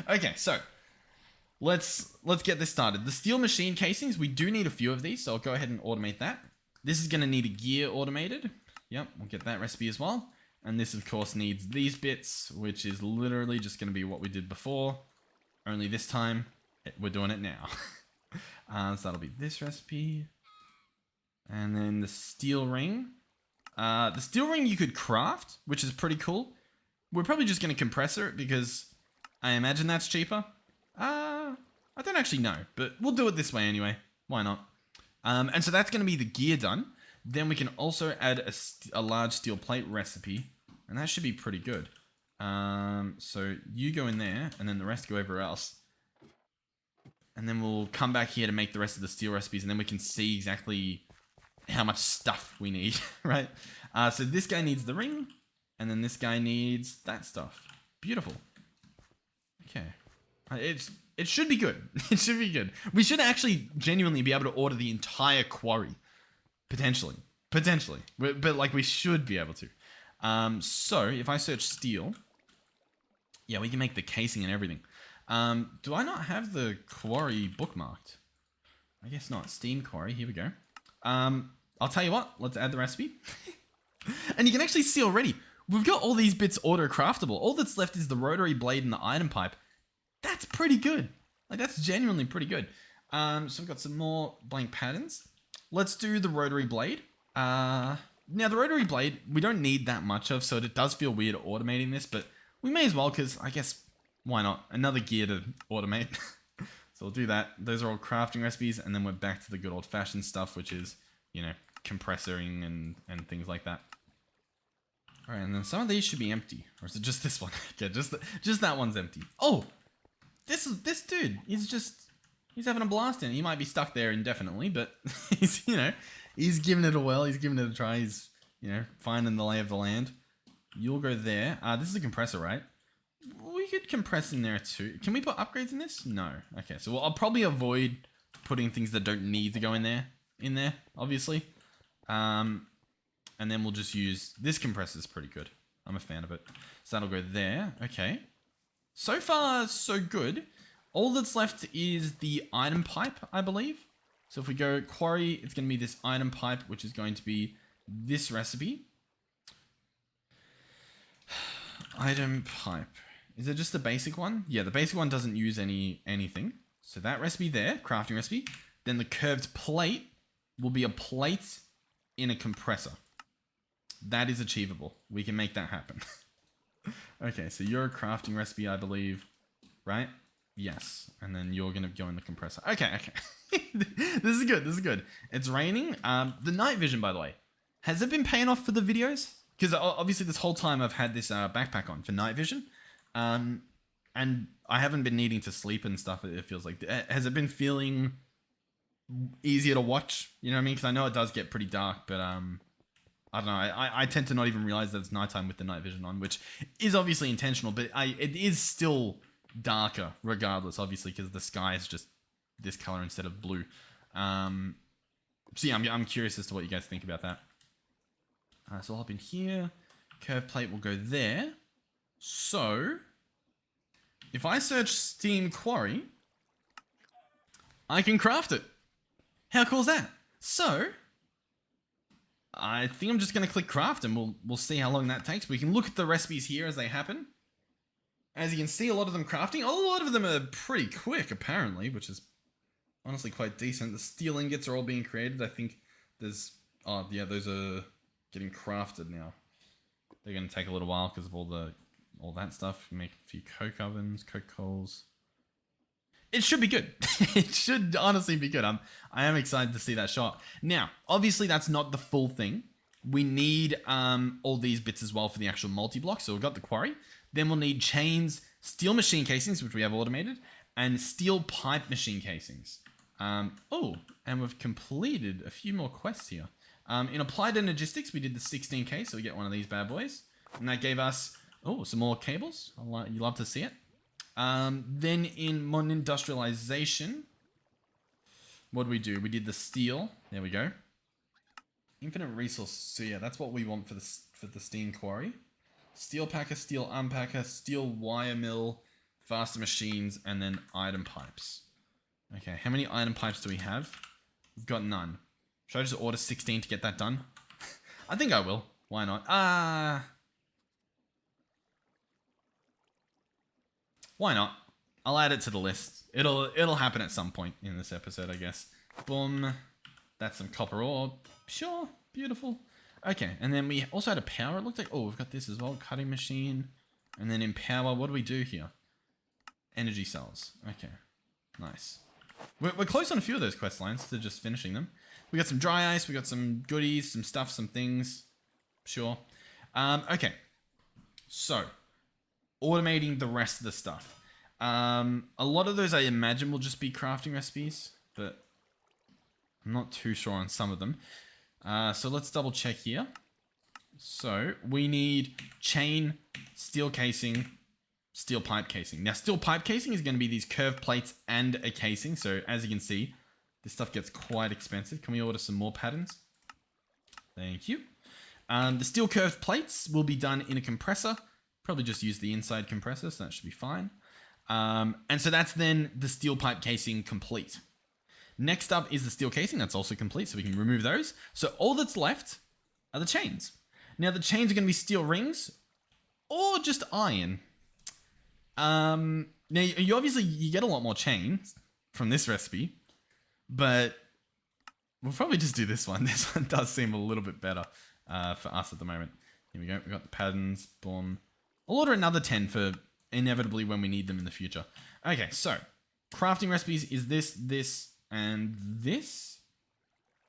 Okay, so let's get this started. The steel machine casings, we do need a few of these, so I'll go ahead and automate that. This is going to need a gear automated. Yep, we'll get that recipe as well. And this, of course, needs these bits, which is literally just going to be what we did before. Only this time, we're doing it now. So that'll be this recipe. And then the steel ring. The steel ring you could craft, which is pretty cool. We're probably just going to compressor it because I imagine that's cheaper. I don't actually know, but we'll do it this way anyway. Why not? And so that's going to be the gear done. Then we can also add a large steel plate recipe, and that should be pretty good. So you go in there, and then the rest go everywhere else. And then we'll come back here to make the rest of the steel recipes, and then we can see exactly how much stuff we need, right? So this guy needs the ring, and then this guy needs that stuff. Beautiful. Okay. It should be good. It should be good. We should actually genuinely be able to order the entire quarry. Potentially. But like we should be able to. So if I search steel, yeah, we can make the casing and everything. Do I not have the quarry bookmarked? I guess not. Steam quarry. Here we go. I'll tell you what. Let's add the recipe. And you can actually see already, we've got all these bits auto-craftable. All that's left is the rotary blade and the item pipe. That's pretty good. Like, that's genuinely pretty good. So we've got some more blank patterns. Let's do the rotary blade. Now, the rotary blade, we don't need that much of, so it does feel weird automating this, but we may as well, because I guess, why not? Another gear to automate. So we'll do that. Those are all crafting recipes, and then we're back to the good old-fashioned stuff, which is, you know, compressoring and things like that. All right, and then some of these should be empty. Or is it just this one? Okay, just that one's empty. Oh! This dude, he's having a blast in it. He might be stuck there indefinitely, but he's, you know, he's giving it a whirl. He's giving it a try. He's, you know, finding the lay of the land. You'll go there. This is a compressor, right? We could compress in there too. Can we put upgrades in this? No. Okay, so I'll probably avoid putting things that don't need to go in there, obviously. And then we'll just use, this compressor is pretty good. I'm a fan of it. So that'll go there. Okay. So far, so good. All that's left is the item pipe, I believe. So if we go quarry, it's going to be this item pipe, which is going to be this recipe. Item pipe. Is it just the basic one? Yeah, the basic one doesn't use anything. So that recipe there, crafting recipe. Then the curved plate will be a plate in a compressor. That is achievable. We can make that happen. Okay, so you're a crafting recipe, I believe, right? Yes. And then you're going to go in the compressor. Okay. This is good. This is good. It's raining. The night vision, by the way, has it been paying off for the videos? Because obviously this whole time I've had this backpack on for night vision. And I haven't been needing to sleep and stuff, it feels like. Has it been feeling easier to watch? You know what I mean? Because I know it does get pretty dark, but I don't know. I tend to not even realize that it's nighttime with the night vision on, which is obviously intentional, but it is still darker regardless, obviously, because the sky is just this color instead of blue. So yeah, I'm curious as to what you guys think about that. So I'll hop in here. Curved plate will go there. So if I search Steam Quarry, I can craft it. How cool is that? So I think I'm just going to click craft and we'll see how long that takes. We can look at the recipes here as they happen. As you can see, a lot of them crafting. A lot of them are pretty quick, apparently, which is honestly quite decent. The steel ingots are all being created. I think there's... Oh, yeah, those are getting crafted now. They're going to take a little while because of all that stuff. Make a few coke ovens, coke coals. It should be good. It should honestly be good. I am excited to see that shot. Now, obviously, that's not the full thing. We need all these bits as well for the actual multi-block. So we've got the quarry. Then we'll need chains, steel machine casings, which we have automated, and steel pipe machine casings. Oh, and we've completed a few more quests here. In applied energistics, we did the 16k, so we get one of these bad boys. And that gave us, some more cables. You love to see it. Then in modern industrialization, what do? We did the steel. There we go. Infinite resource. So yeah, that's what we want for the steam quarry. Steel packer, steel unpacker, steel wire mill, faster machines, and then item pipes. Okay, how many item pipes do we have? We've got none. Should I just order 16 to get that done? I think I will. Why not? Why not? I'll add it to the list. It'll happen at some point in this episode, I guess. Boom. That's some copper ore. Sure. Beautiful. Okay, and then we also had a power. It looked like... Oh, we've got this as well. Cutting machine. And then in power, what do we do here? Energy cells. Okay. Nice. We're close on a few of those quest lines to just finishing them. We got some dry ice. We got some goodies, some stuff, some things. Sure. Okay. So, automating the rest of the stuff. A lot of those I imagine will just be crafting recipes, but I'm not too sure on some of them. So let's double check here. So we need chain, steel casing, steel pipe casing. Now steel pipe casing is going to be these curved plates and a casing. So as you can see, this stuff gets quite expensive. Can we order some more patterns? Thank you. The steel curved plates will be done in a compressor. Probably just use the inside compressor, so that should be fine. And so that's then the steel pipe casing complete. Next up is the steel casing. That's also complete, so we can remove those. So all that's left are the chains. Now the chains are going to be steel rings or just iron. Now you obviously get a lot more chains from this recipe, but we'll probably just do this one. This one does seem a little bit better for us at the moment. Here we go. We got the patterns. Boom. I'll order another 10 for inevitably when we need them in the future. Okay, so crafting recipes is this, and this.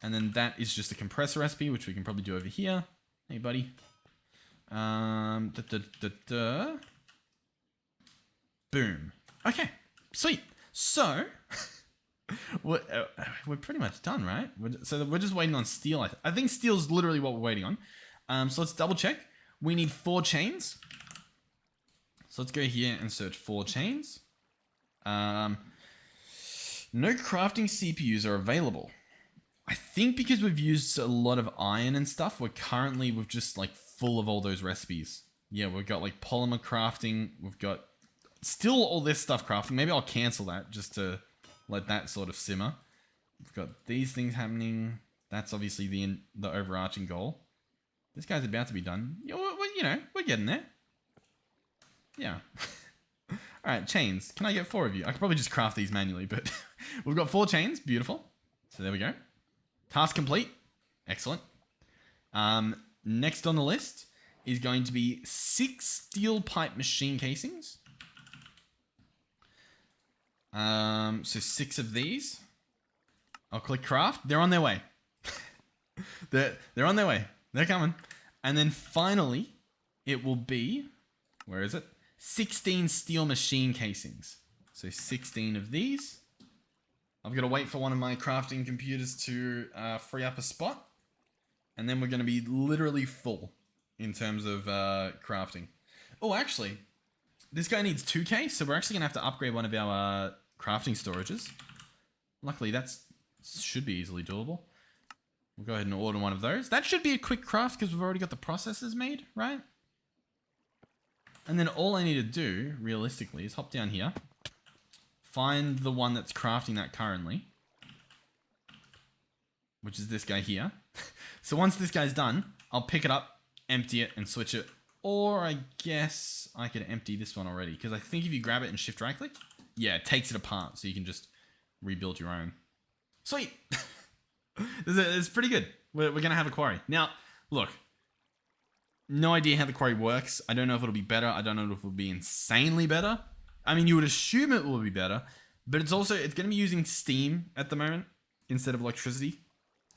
And then that is just a compressor recipe, which we can probably do over here. Hey, buddy. Boom. Okay, sweet. So, we're pretty much done, right? So we're just waiting on steel. I think steel's literally what we're waiting on. So let's double check. We need 4 chains. So let's go here and search 4 chains. No crafting CPUs are available. I think because we've used a lot of iron and stuff, we're just like full of all those recipes. Yeah, we've got like polymer crafting. We've got still all this stuff crafting. Maybe I'll cancel that just to let that sort of simmer. We've got these things happening. That's obviously the overarching goal. This guy's about to be done. You know, we're getting there. Yeah. All right, chains. Can I get 4 of you? I could probably just craft these manually, but we've got 4 chains. Beautiful. So there we go. Task complete. Excellent. Next on the list is going to be 6 steel pipe machine casings. So 6 of these. I'll click craft. They're on their way. They're on their way. They're coming. And then finally, it will be, where is it? 16 steel machine casings. So 16 of these. I've got to wait for one of my crafting computers to free up a spot. And then we're going to be literally full in terms of crafting. Oh, actually, this guy needs 2K, so we're actually going to have to upgrade one of our crafting storages. Luckily, that should be easily doable. We'll go ahead and order one of those. That should be a quick craft because we've already got the processes made, right? And then all I need to do, realistically, is hop down here. Find the one that's crafting that currently. Which is this guy here. So once this guy's done, I'll pick it up, empty it, and switch it. Or I guess I could empty this one already. Because I think if you grab it and shift right click, yeah, it takes it apart. So you can just rebuild your own. Sweet! It's pretty good. We're going to have a quarry. Now, look. No idea how the quarry works. I don't know if it'll be better. I don't know if it'll be insanely better. I mean, you would assume it will be better. But it's going to be using steam at the moment instead of electricity.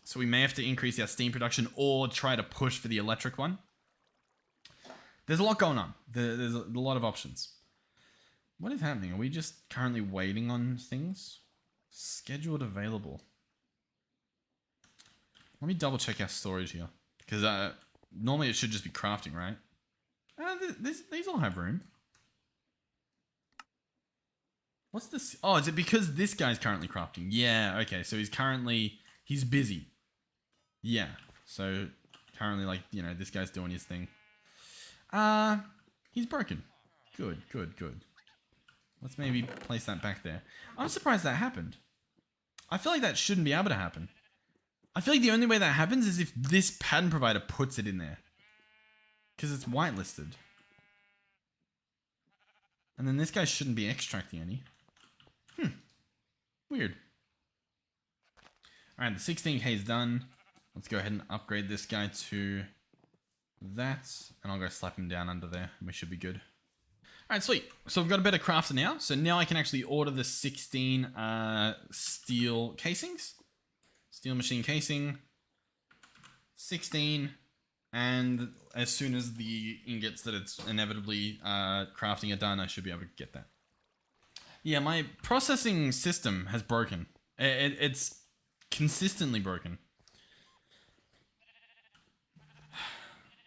So we may have to increase our steam production or try to push for the electric one. There's a lot going on. There's a lot of options. What is happening? Are we just currently waiting on things? Scheduled available. Let me double check our storage here. Because normally it should just be crafting, right? These all have room. What's this? Oh, is it because this guy's currently crafting? Yeah, okay. So he's busy. Yeah. So currently, like, you know, this guy's doing his thing. He's broken. Good. Let's maybe place that back there. I'm surprised that happened. I feel like that shouldn't be able to happen. I feel like the only way that happens is if this pattern provider puts it in there. Because it's whitelisted. And then this guy shouldn't be extracting any. Weird. Alright, the 16k is done. Let's go ahead and upgrade this guy to that. And I'll go slap him down under there. And we should be good. Alright, sweet. So we've got a better crafter now. So now I can actually order the 16 steel casings. Steel machine casing. 16. And as soon as the ingots that it's inevitably crafting are done, I should be able to get that. Yeah, my processing system has broken. It's consistently broken.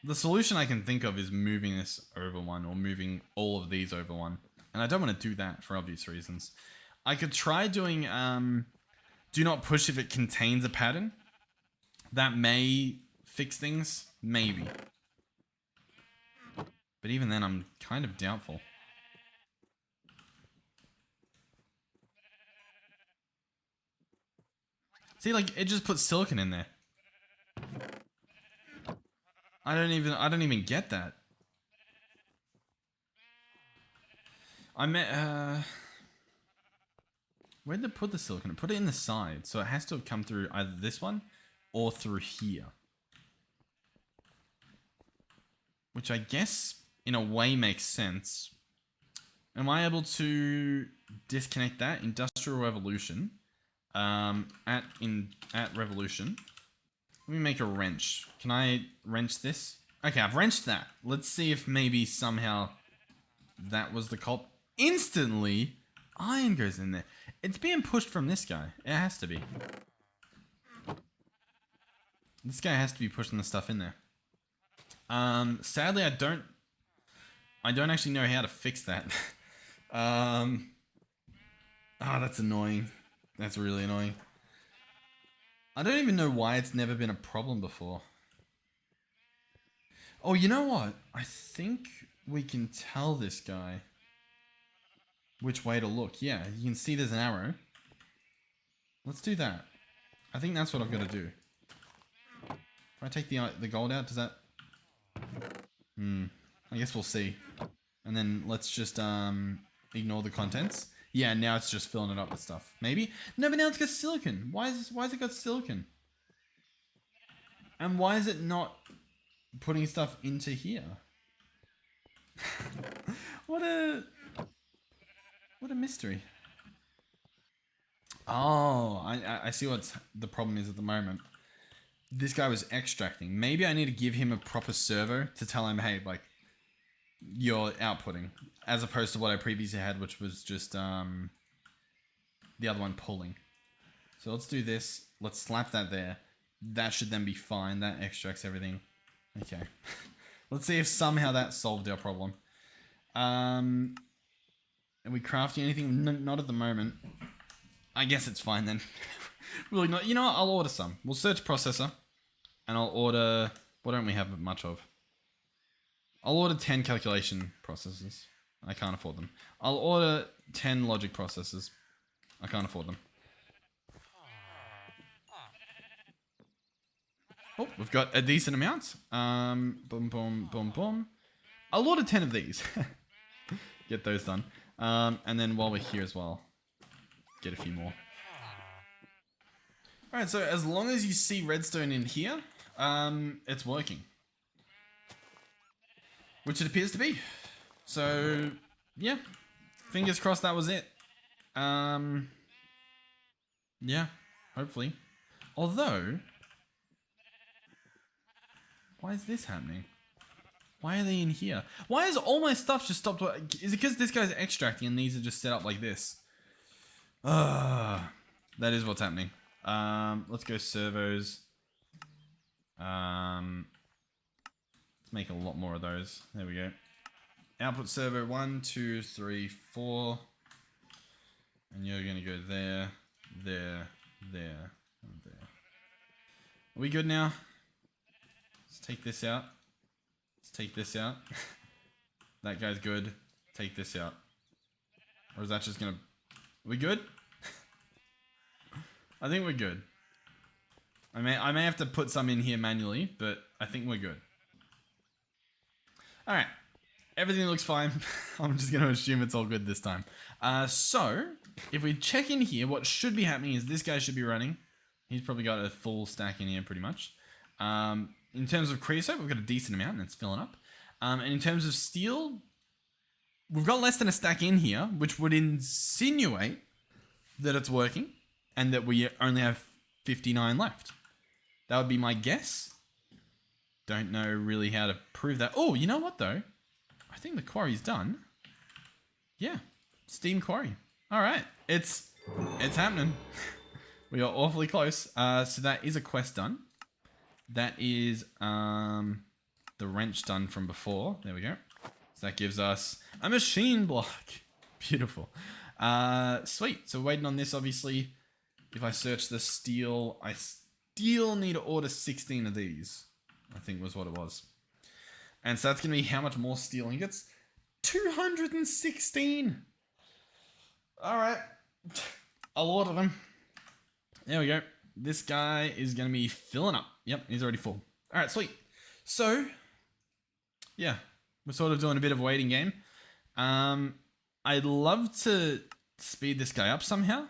The solution I can think of is moving this over one or moving all of these over one. And I don't want to do that for obvious reasons. I could try doing do not push if it contains a pattern. That may fix things. Maybe. But even then, I'm kind of doubtful. See, like, it just puts silicon in there. I don't even get that. Where'd they put the silicon? Put it in the side, so it has to have come through either this one or through here. Which I guess, in a way, makes sense. Am I able to disconnect that? Industrial Revolution. At Revolution. Let me make a wrench. Can I wrench this? Okay, I've wrenched that. Let's see if maybe somehow that was the culp. Instantly, iron goes in there. It's being pushed from this guy. It has to be. This guy has to be pushing the stuff in there. Sadly, I don't actually know how to fix that. Oh, that's annoying. That's really annoying. I don't even know why it's never been a problem before. Oh, you know what? I think we can tell this guy. which way to look. Yeah, you can see there's an arrow. Let's do that. I think that's what I've got to do. If I take the gold out, does that... I guess we'll see. And then let's just ignore the contents. Yeah, now it's just filling it up with stuff. Maybe? No, but now it's got silicon. Why is it got silicon? And why is it not putting stuff into here? What a mystery. Oh, I see what the problem is at the moment. This guy was extracting. Maybe I need to give him a proper servo to tell him, hey, like, you're outputting, as opposed to what I previously had, which was just the other one pulling. So let's do this. Let's slap that there. That should then be fine. That extracts everything. Okay. Let's see if somehow that solved our problem. Are we crafting anything? Not at the moment. I guess it's fine then. Really not. You know what? I'll order some. We'll search processor. And I'll order... What don't we have much of? I'll order 10 calculation processors. I can't afford them. I'll order 10 logic processors. I can't afford them. Oh, we've got a decent amount. Boom, boom, boom, boom. I'll order 10 of these. Get those done. And then while we're here as well, get a few more. Alright, so as long as you see redstone in here, it's working. Which it appears to be. So, yeah. Fingers crossed that was it. Yeah, hopefully. Although, why is this happening? Why are they in here? Why is all my stuff just stopped? Is it because this guy's extracting and these are just set up like this? That is what's happening. Let's go servos. Let's make a lot more of those. There we go. Output servo 1, 2, 3, 4. And you're gonna go there, there, there, and there. Are we good now? Let's take this out. Let's take this out. That guy's good. Take this out. Or is that just gonna... Are we good? I think we're good. I may have to put some in here manually, but I think we're good. Alright. Everything looks fine. I'm just going to assume it's all good this time. So, if we check in here, what should be happening is this guy should be running. He's probably got a full stack in here pretty much. In terms of creosote, we've got a decent amount and it's filling up. And in terms of steel, we've got less than a stack in here, which would insinuate that it's working and that we only have 59 left. That would be my guess. Don't know really how to prove that. Oh, you know what though? I think the quarry's done. Yeah, steam quarry. All right, it's happening. We are awfully close. So that is a quest done. That is the wrench done from before. There we go. So that gives us a machine block. Beautiful. Sweet. So waiting on this, obviously. If I search the steel, I still need to order 16 of these. I think was what it was. And so that's going to be how much more steel ingots? 216. All right. A lot of them. There we go. This guy is going to be filling up. Yep, he's already full. All right, sweet. So, yeah, we're sort of doing a bit of a waiting game. I'd love to speed this guy up somehow.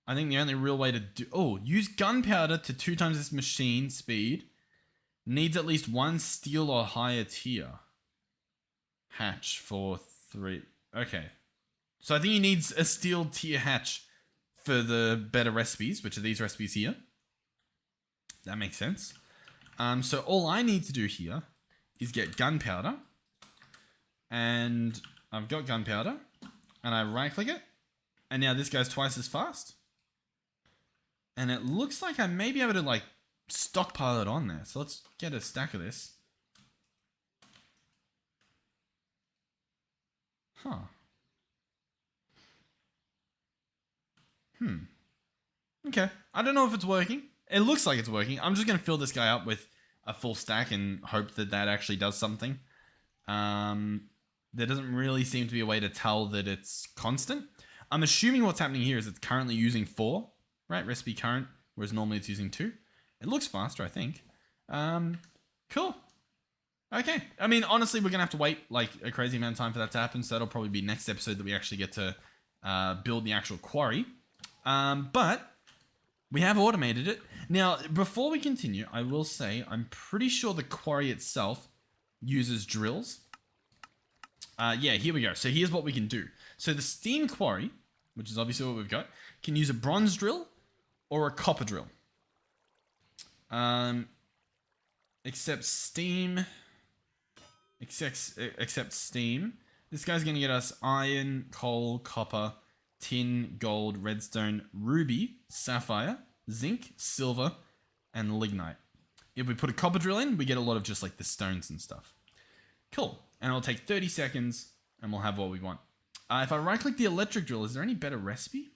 I think the only real way to do... Oh, use gunpowder to 2 times this machine speed. Needs at least 1 steel or higher tier. Hatch for 3. Okay. So I think he needs a steel tier hatch for the better recipes, which are these recipes here. That makes sense. So all I need to do here is get gunpowder. And I've got gunpowder. And I right click it. And now this goes twice as fast. And it looks like I may be able to like stockpile it on there. So let's get a stack of this. Huh. Okay. I don't know if it's working. It looks like it's working. I'm just going to fill this guy up with a full stack and hope that that actually does something. there doesn't really seem to be a way to tell that it's constant. I'm assuming what's happening here is it's currently using 4, right? Recipe current, whereas normally it's using 2. It looks faster, I think. Cool. Okay. I mean, honestly, we're going to have to wait like a crazy amount of time for that to happen. So that'll probably be next episode that we actually get to build the actual quarry. But we have automated it. Now, before we continue, I will say I'm pretty sure the quarry itself uses drills. Yeah, here we go. So here's what we can do. So the steam quarry, which is obviously what we've got, can use a bronze drill or a copper drill. Except steam. Except steam. This guy's going to get us iron, coal, copper, tin, gold, redstone, ruby, sapphire, zinc, silver, and lignite. If we put a copper drill in, we get a lot of just like the stones and stuff. Cool. And it'll take 30 seconds and we'll have what we want. If I right click the electric drill, is there any better recipe?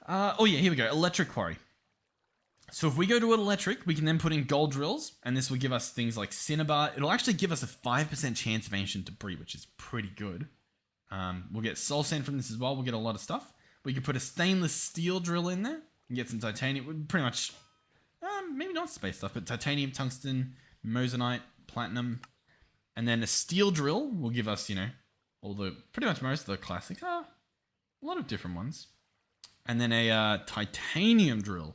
Oh yeah, here we go. Electric quarry. So if we go to an electric, we can then put in gold drills, and this will give us things like cinnabar. It'll actually give us a 5% chance of ancient debris, which is pretty good. We'll get soul sand from this as well. We'll get a lot of stuff. We could put a stainless steel drill in there and get some titanium. Pretty much, maybe not space stuff, but titanium, tungsten, moissanite, platinum. And then a steel drill will give us, pretty much most of the classics. A lot of different ones. And then a titanium drill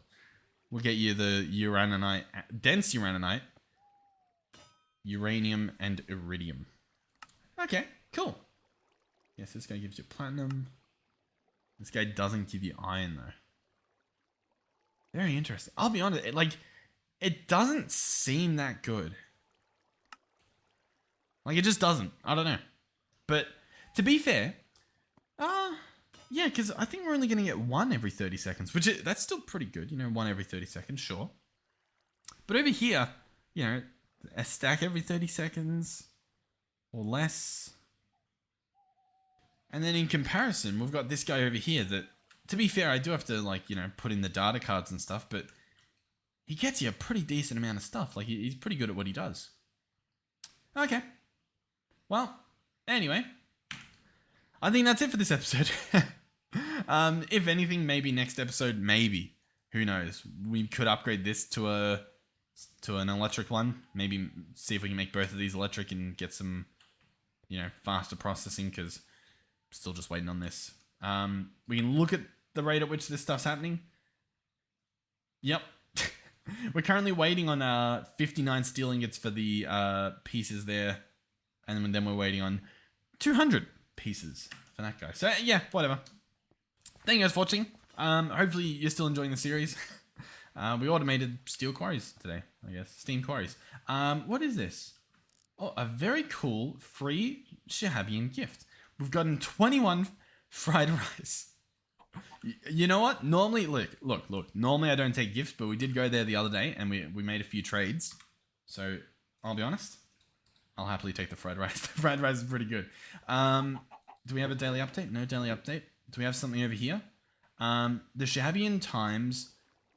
will get you the dense uraninite, uranium, and iridium. Okay, cool. Yes, this guy gives you platinum. This guy doesn't give you iron, though. Very interesting. I'll be honest, it doesn't seem that good. It just doesn't. I don't know. But to be fair, yeah, because I think we're only going to get 1 every 30 seconds, that's still pretty good. 1 every 30 seconds, sure. But over here, a stack every 30 seconds or less. And then in comparison, we've got this guy over here that, to be fair, I do have to, put in the data cards and stuff, but he gets you a pretty decent amount of stuff. He's pretty good at what he does. Okay. Well, anyway, I think that's it for this episode. If anything, maybe next episode, maybe. Who knows? We could upgrade this to an electric one. Maybe see if we can make both of these electric and get some, faster processing, because I'm still just waiting on this. We can look at the rate at which this stuff's happening. Yep. We're currently waiting on 59 steel ingots for the pieces there. And then we're waiting on 200 pieces for that guy. So, yeah, whatever. Thank you guys for watching. Hopefully you're still enjoying the series. We automated steel quarries today, I guess. Steam quarries. What is this? Oh, a very cool free Shahabian gift. We've gotten 21 fried rice. You know what? Normally, look. Normally I don't take gifts, but we did go there the other day and we made a few trades. So, I'll be honest. I'll happily take the fried rice. The fried rice is pretty good. Do we have a daily update? No daily update. Do we have something over here? The Shahabian Times.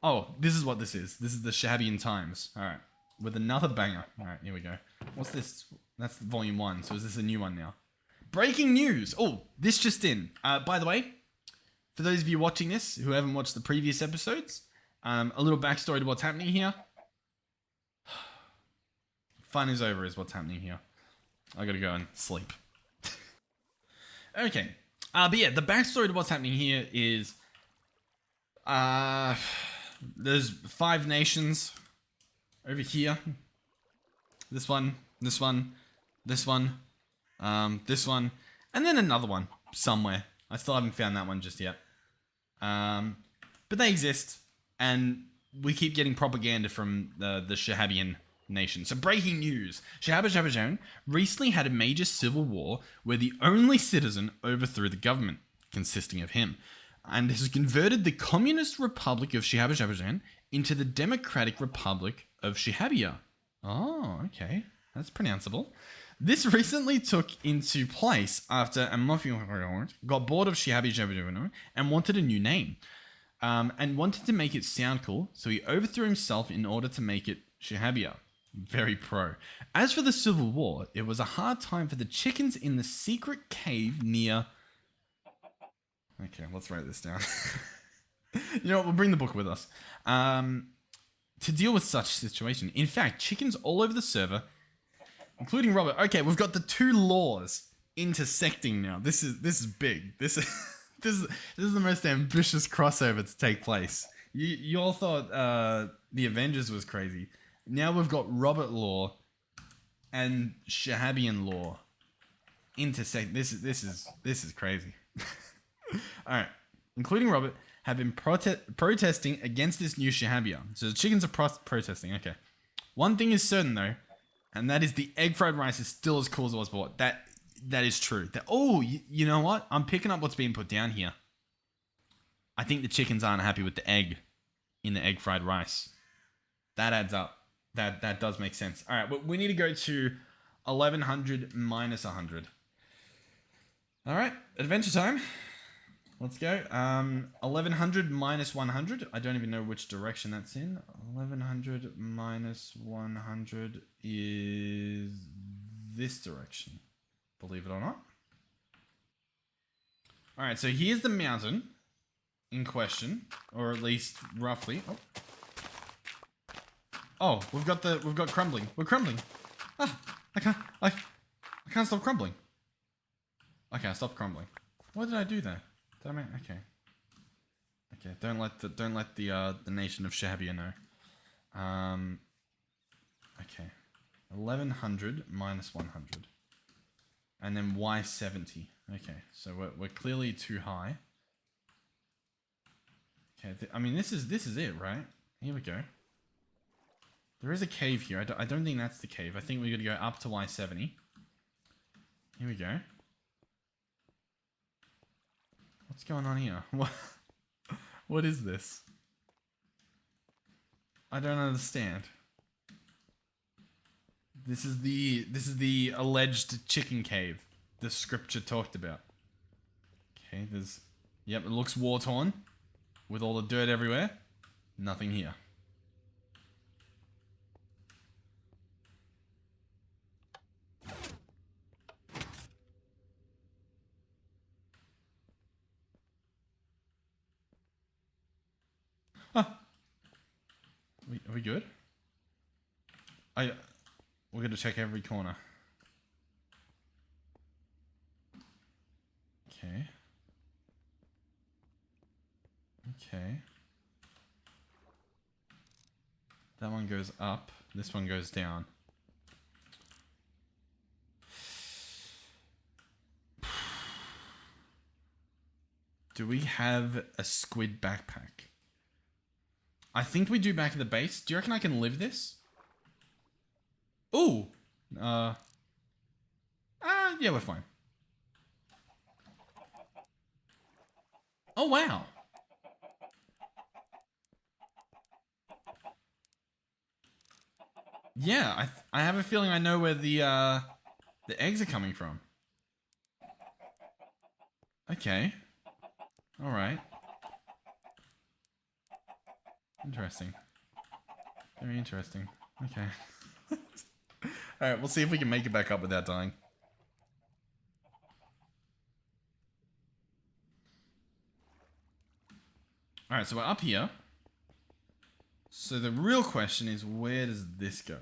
Oh, this is what this is. This is the Shahabian Times. All right. With another banger. All right, here we go. What's this? That's volume 1. So is this a new one now? Breaking news. Oh, this just in. By the way, for those of you watching this who haven't watched the previous episodes, a little backstory to what's happening here. Fun is over is what's happening here. I gotta go and sleep. Okay. But yeah, the backstory to what's happening here is there's 5 nations over here. This one, this one, this one, this one, and then another one somewhere. I still haven't found that one just yet. But they exist, and we keep getting propaganda from the Shahabian nation. So breaking news. Shahab recently had a major civil war where the only citizen overthrew the government, consisting of him, and has converted the Communist Republic of Shahab into the Democratic Republic of Shahabia. Oh, okay. That's pronounceable. This recently took into place after a mafia got bored of Shahabia and wanted a new name. And wanted to make it sound cool, so he overthrew himself in order to make it Shahabia. Very pro. As for the Civil War, it was a hard time for the chickens in the secret cave near... Okay, let's write this down. You know what? We'll bring the book with us. To deal with such situation. In fact, chickens all over the server, including Robert. Okay, we've got the two laws intersecting now. This is big. This is the most ambitious crossover to take place. You all thought the Avengers was crazy. Now we've got Robert law and Shahabian law intersect. This is crazy. All right, including Robert, have been protesting against this new Shahabia. So the chickens are protesting. Okay, one thing is certain though, and that is the egg fried rice is still as cool as it was before. That is true. You know what? I'm picking up what's being put down here. I think the chickens aren't happy with the egg in the egg fried rice. That adds up. That does make sense. All right, we need to go to 1100 minus 100. All right, adventure time. Let's go. 1100 minus 100. I don't even know which direction that's in. 1100 minus 100 is this direction. Believe it or not. All right, so here's the mountain in question, or at least roughly. Oh, we've got crumbling. We're crumbling. Ah, I can't stop crumbling. Okay, I stopped crumbling. What did I do there? Did I make... Okay, don't let the nation of Shahabia know. Okay, 1100 minus 100, and then y70. Okay, so we're clearly too high. Okay, I mean this is it, right? Here we go. There is a cave here. I don't think that's the cave. I think we're gonna go up to y70. Here we go. What's going on here? What is this? I don't understand. This is the alleged chicken cave the scripture talked about. Okay, yep, it looks war torn with all the dirt everywhere. Nothing here. Huh. Are we good? We're gonna check every corner. Okay. Okay. That one goes up. This one goes down. Do we have a squid backpack? I think we do back at the base. Do you reckon I can live this? Ooh. Yeah, we're fine. Oh, wow. Yeah, I have a feeling I know where the eggs are coming from. Okay. All right. Interesting. Very interesting. Okay. Alright, we'll see if we can make it back up without dying. Alright, so we're up here. So the real question is, where does this go?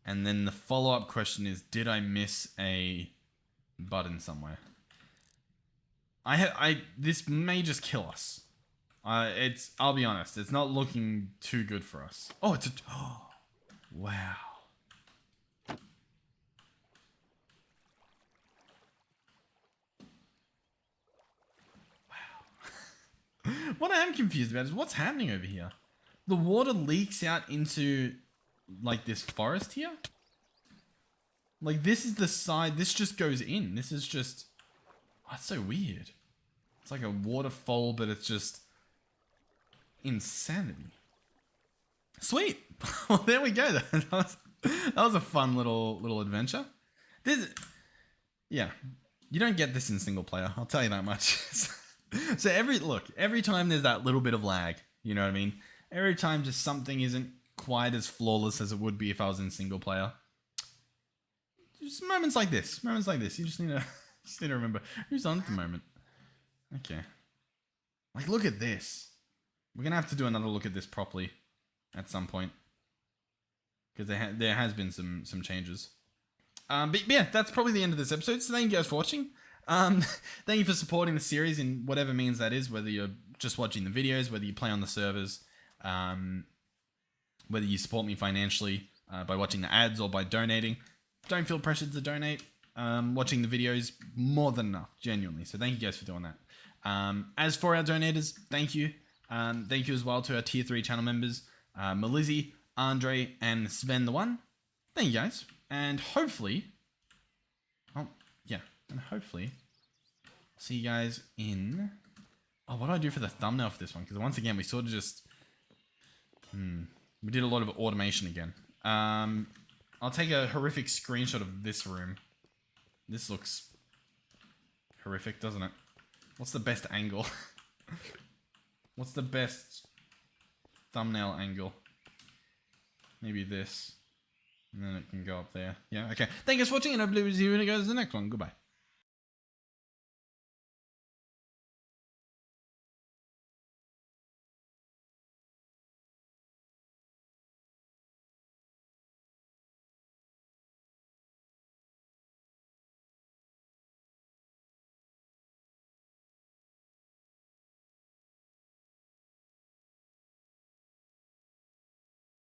And then the follow-up question is, did I miss a button somewhere? This may just kill us. I'll be honest, it's not looking too good for us. Oh, oh, wow. Wow. What I am confused about is what's happening over here. The water leaks out into, like, this forest here. Like, this is the side, this just goes in. This is just, oh, that's so weird. It's like a waterfall, but it's just insanity. Sweet. Well, there we go. That was a fun little adventure. Yeah, you don't get this in single player. I'll tell you that much. So every time there's that little bit of lag, you know what I mean? Every time just something isn't quite as flawless as it would be if I was in single player. Just moments like this. Moments like this. You just need to remember who's on at the moment. Okay. Like, look at this. We're gonna have to do another look at this properly at some point, because there has been some changes. But yeah, that's probably the end of this episode. So thank you guys for watching. Thank you for supporting the series in whatever means that is, whether you're just watching the videos, whether you play on the servers, whether you support me financially by watching the ads or by donating. Don't feel pressured to donate. Watching the videos, more than enough, genuinely. So thank you guys for doing that. As for our donators, thank you. Thank you as well to our tier 3 channel members, Melizzy, Andre, and Sven the One. Thank you guys. And hopefully, see you guys in... Oh, what do I do for the thumbnail for this one? Because once again, we sort of just... we did a lot of automation again. I'll take a horrific screenshot of this room. This looks horrific, doesn't it? What's the best angle? What's the best thumbnail angle? Maybe this. And then it can go up there. Yeah, okay. Thank you guys for watching, and I believe we'll see you when it goes to the next one. Goodbye.